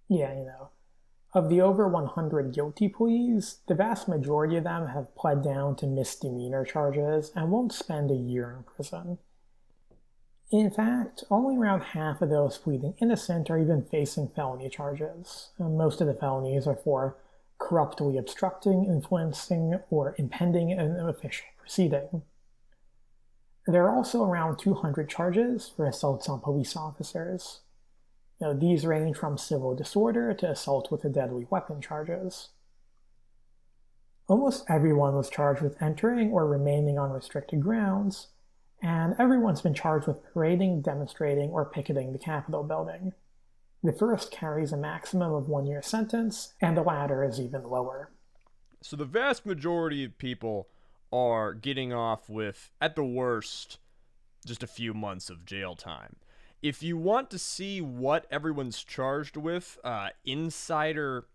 Yeah, of the over 100 guilty pleas, the vast majority of them have pled down to misdemeanor charges and won't spend a year in prison. In fact, only around half of those pleading innocent are even facing felony charges. Most of the felonies are for corruptly obstructing, influencing, or impeding an official proceeding. There are also around 200 charges for assaults on police officers. These range from civil disorder to assault with a deadly weapon charges. Almost everyone was charged with entering or remaining on restricted grounds, and everyone's been charged with parading, demonstrating, or picketing the Capitol building. The first carries a maximum of 1 year sentence, and the latter is even lower. So the vast majority of people are getting off with, at the worst, just a few months of jail time. If you want to see what everyone's charged with, Insider,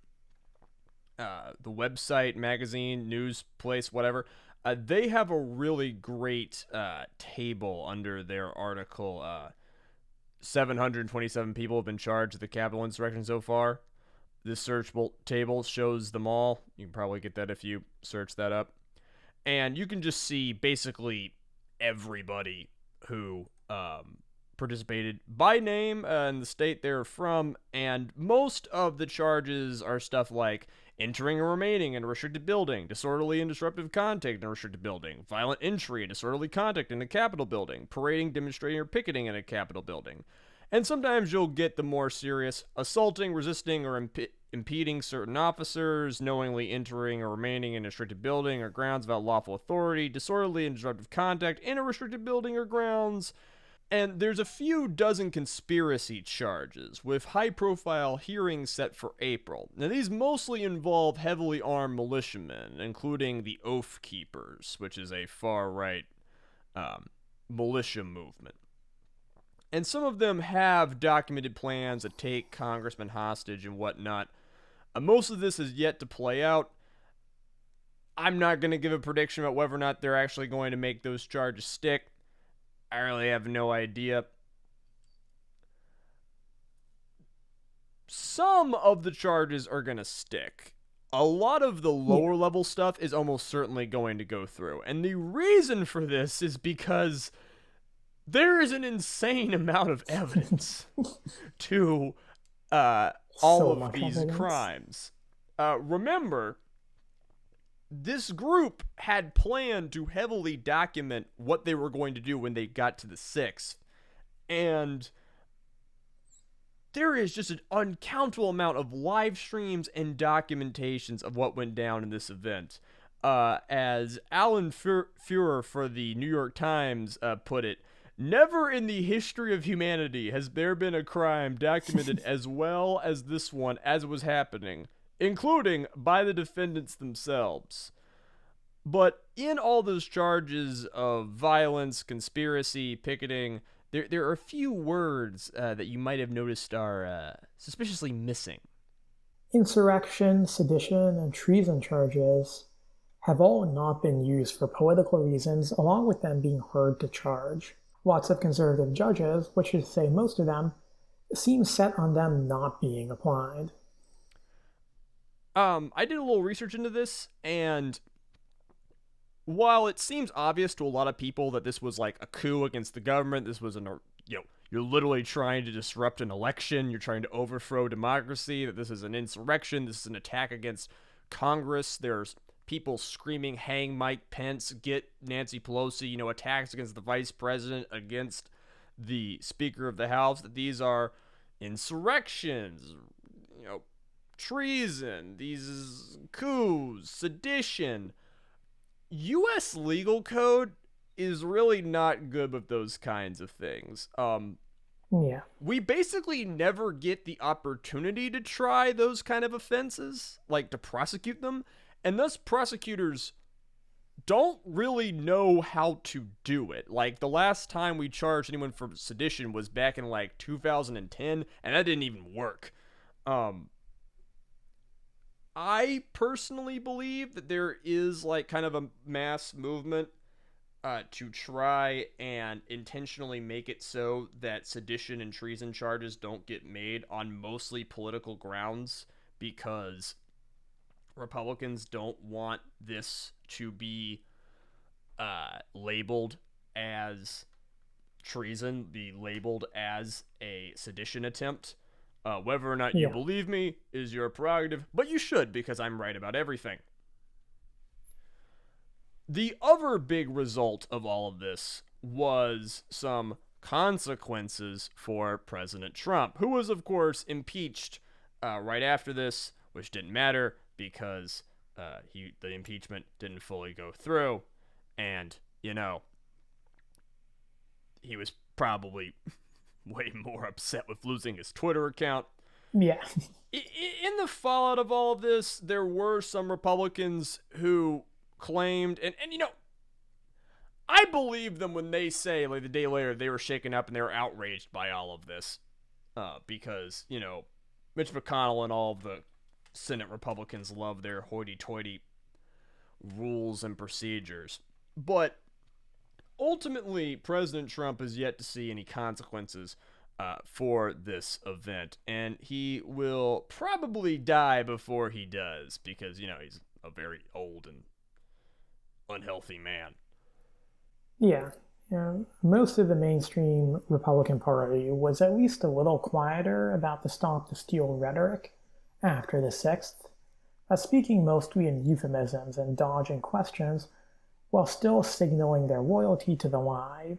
the website, magazine, news place, whatever, they have a really great table under their article. 727 people have been charged with the Capitol insurrection so far. This searchable table shows them all. You can probably get that if you search that up. And you can just see basically everybody who participated by name and the state they're from, and most of the charges are stuff like entering or remaining in a restricted building, disorderly and disruptive conduct in a restricted building, violent entry and disorderly conduct in a Capitol building, parading, demonstrating, or picketing in a Capitol building. And sometimes you'll get the more serious assaulting, resisting, or impeding certain officers, knowingly entering or remaining in a restricted building or grounds without lawful authority, disorderly and disruptive conduct in a restricted building or grounds. And there's a few dozen conspiracy charges, with high-profile hearings set for April. Now, these mostly involve heavily armed militiamen, including the Oath Keepers, which is a far-right militia movement. And some of them have documented plans to take congressmen hostage and whatnot. Most of this is yet to play out. I'm not going to give a prediction about whether or not they're actually going to make those charges stick. I really have no idea. some of the charges are going to stick. A lot of the Yeah. lower level stuff is almost certainly going to go through. And the reason for this is because there is an insane amount of evidence to all So of much these evidence. crimes. Remember, this group had planned to heavily document what they were going to do when they got to the 6th. And there is just an uncountable amount of live streams and documentations of what went down in this event. As Alan Fuhrer for the New York Times put it, never in the history of humanity has there been a crime documented as well as this one as it was happening, including by the defendants themselves. But in all those charges of violence, conspiracy, picketing, there are a few words that you might have noticed are suspiciously missing. Insurrection, sedition, and treason charges have all not been used for political reasons, along with them being hard to charge. Lots of conservative judges, which is to say most of them, seem set on them not being applied. I did a little research into this, and while it seems obvious to a lot of people that this was like a coup against the government, this was you're literally trying to disrupt an election, you're trying to overthrow democracy, that this is an insurrection, this is an attack against Congress, there's people screaming, hang Mike Pence, get Nancy Pelosi, attacks against the vice president, against the Speaker of the House, that these are insurrections, treason, these coups, sedition. U.S. legal code is really not good with those kinds of things. Yeah. We basically never get the opportunity to try those kind of offenses, like to prosecute them, and thus prosecutors don't really know how to do it. Like, the last time we charged anyone for sedition was back in like 2010, and that didn't even work. I personally believe that there is like kind of a mass movement to try and intentionally make it so that sedition and treason charges don't get made on mostly political grounds, because Republicans don't want this to be labeled as treason, be labeled as a sedition attempt. Whether or not you Yeah. believe me is your prerogative, but you should, because I'm right about everything. The other big result of all of this was some consequences for President Trump, who was, of course, impeached right after this, which didn't matter because the impeachment didn't fully go through, and he was probably way more upset with losing his Twitter account. Yeah. In the fallout of all of this, there were some Republicans who claimed, and I believe them when they say, like, the day later, they were shaken up and they were outraged by all of this. Because, Mitch McConnell and all of the Senate Republicans love their hoity-toity rules and procedures. But ultimately, President Trump is yet to see any consequences for this event, and he will probably die before he does, because he's a very old and unhealthy man. Yeah. Yeah. Most of the mainstream Republican Party was at least a little quieter about the Stop the Steal rhetoric after the 6th, speaking mostly in euphemisms and dodging questions while still signaling their loyalty to the lie.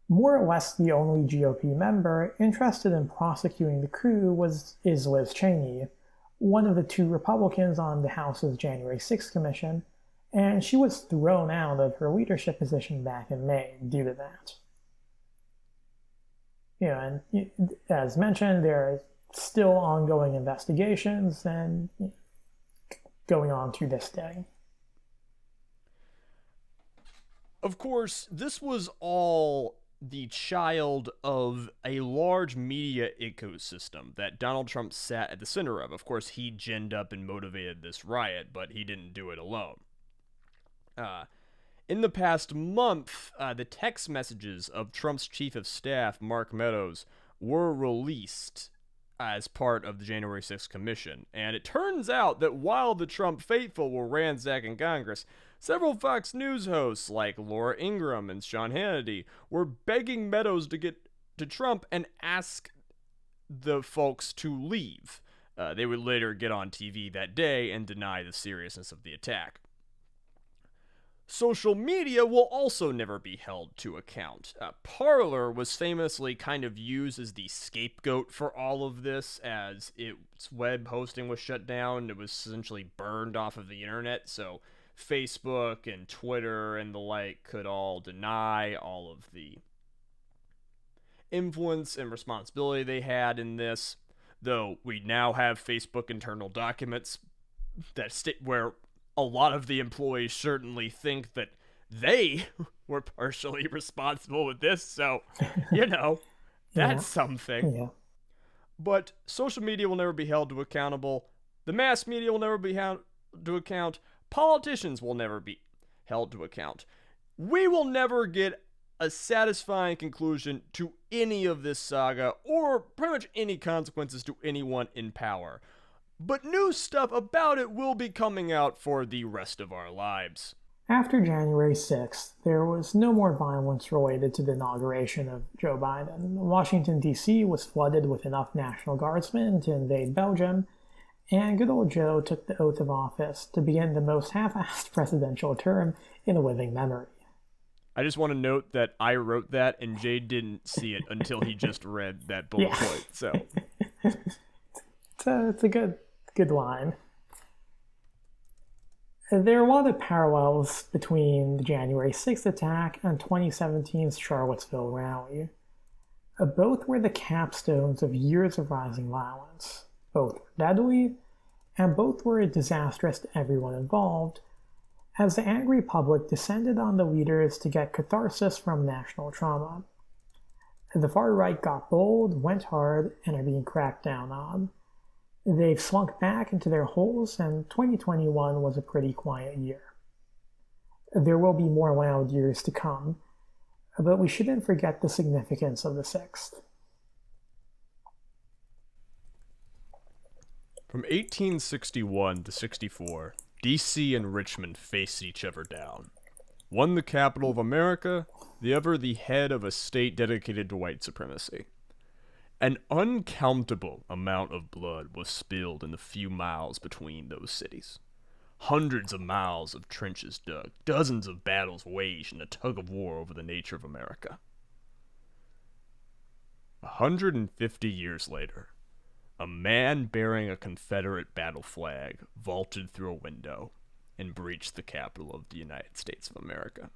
More or less the only GOP member interested in prosecuting the coup is Liz Cheney, one of the 2 Republicans on the House's January 6th Commission, and she was thrown out of her leadership position back in May due to that. And as mentioned, there are still ongoing investigations and going on to this day. Of course, this was all the child of a large media ecosystem that Donald Trump sat at the center of. Of course, he ginned up and motivated this riot, but he didn't do it alone. In the past month, the text messages of Trump's chief of staff, Mark Meadows, were released as part of the January 6th Commission. And it turns out that while the Trump faithful were ransacking Congress, several Fox News hosts like Laura Ingraham and Sean Hannity were begging Meadows to get to Trump and ask the folks to leave. They would later get on TV that day and deny the seriousness of the attack. Social media will also never be held to account. Parler was famously kind of used as the scapegoat for all of this, as its web hosting was shut down. It was essentially burned off of the internet, so Facebook and Twitter and the like could all deny all of the influence and responsibility they had in this, though we now have Facebook internal documents that where a lot of the employees certainly think that they were partially responsible with this, so, that's something. Yeah. But social media will never be held to accountable. The mass media will never be held to account. Politicians will never be held to account. We will never get a satisfying conclusion to any of this saga, or pretty much any consequences to anyone in power. But new stuff about it will be coming out for the rest of our lives. After January 6th, there was no more violence related to the inauguration of Joe Biden. Washington, D.C. was flooded with enough National Guardsmen to invade Belgium, and good old Joe took the oath of office to begin the most half-assed presidential term in living memory. I just want to note that I wrote that, and Jay didn't see it until he just read that bullet point. So it's a good line. There are a lot of parallels between the January 6th attack and 2017's Charlottesville rally. Both were the capstones of years of rising violence. Both were deadly, and both were disastrous to everyone involved, as the angry public descended on the leaders to get catharsis from national trauma. The far right got bold, went hard, and are being cracked down on. They've slunk back into their holes, and 2021 was a pretty quiet year. There will be more loud years to come, but we shouldn't forget the significance of the 6th. From 1861 to 64, D.C. and Richmond faced each other down. One the capital of America, the other the head of a state dedicated to white supremacy. An uncountable amount of blood was spilled in the few miles between those cities. Hundreds of miles of trenches dug, dozens of battles waged in a tug-of-war over the nature of America. 150 years later, a man bearing a Confederate battle flag vaulted through a window and breached the Capitol of the United States of America.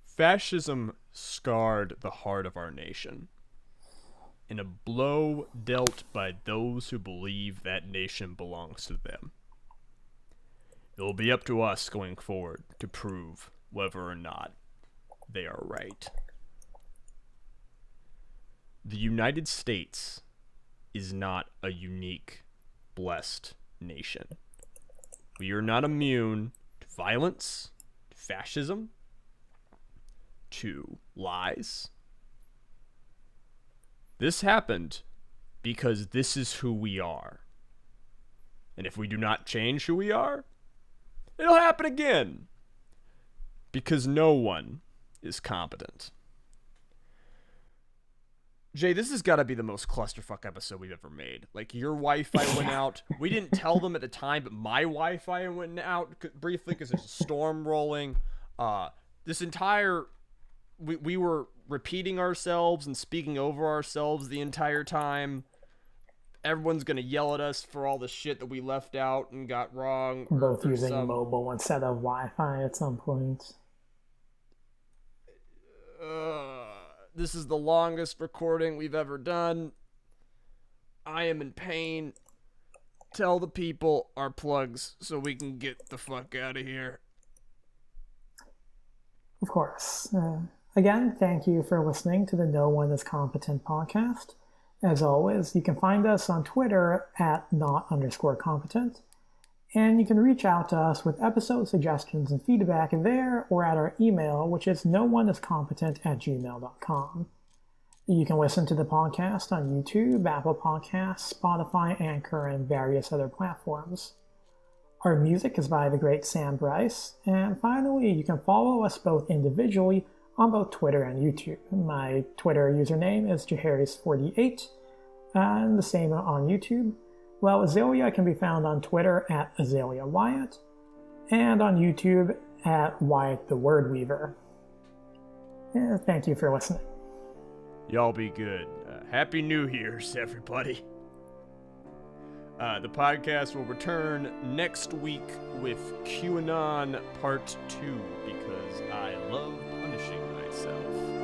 Fascism scarred the heart of our nation, in a blow dealt by those who believe that nation belongs to them. It will be up to us going forward to prove whether or not they are right. The United States is not a unique, blessed nation. We are not immune to violence, to fascism, to lies. This happened because this is who we are. And if we do not change who we are, it'll happen again. Because no one is competent. Jay, this has got to be the most clusterfuck episode we've ever made. Like, your Wi-Fi went out. We didn't tell them at the time, but my Wi-Fi went out briefly because there's a storm rolling. This entire... We were repeating ourselves and speaking over ourselves the entire time. Everyone's going to yell at us for all the shit that we left out and got wrong. Both using mobile instead of Wi-Fi at some point. This is the longest recording we've ever done. I am in pain. Tell the people our plugs so we can get the fuck out of here. Of course. Again, thank you for listening to the No One is Competent podcast. As always, you can find us on Twitter at @not_competent. And you can reach out to us with episode suggestions and feedback there or at our email, which is nooneiscompetent@gmail.com. You can listen to the podcast on YouTube, Apple Podcasts, Spotify, Anchor, and various other platforms. Our music is by the great Sam Bryce. And finally, you can follow us both individually on both Twitter and YouTube. My Twitter username is Jaharis48, and the same on YouTube. Well, Azalea can be found on Twitter at Azalea Wyatt, and on YouTube at Wyatt the Word Weaver. Thank you for listening. Y'all be good. Happy New Year's, everybody. The podcast will return next week with QAnon Part 2 because I love punishing myself.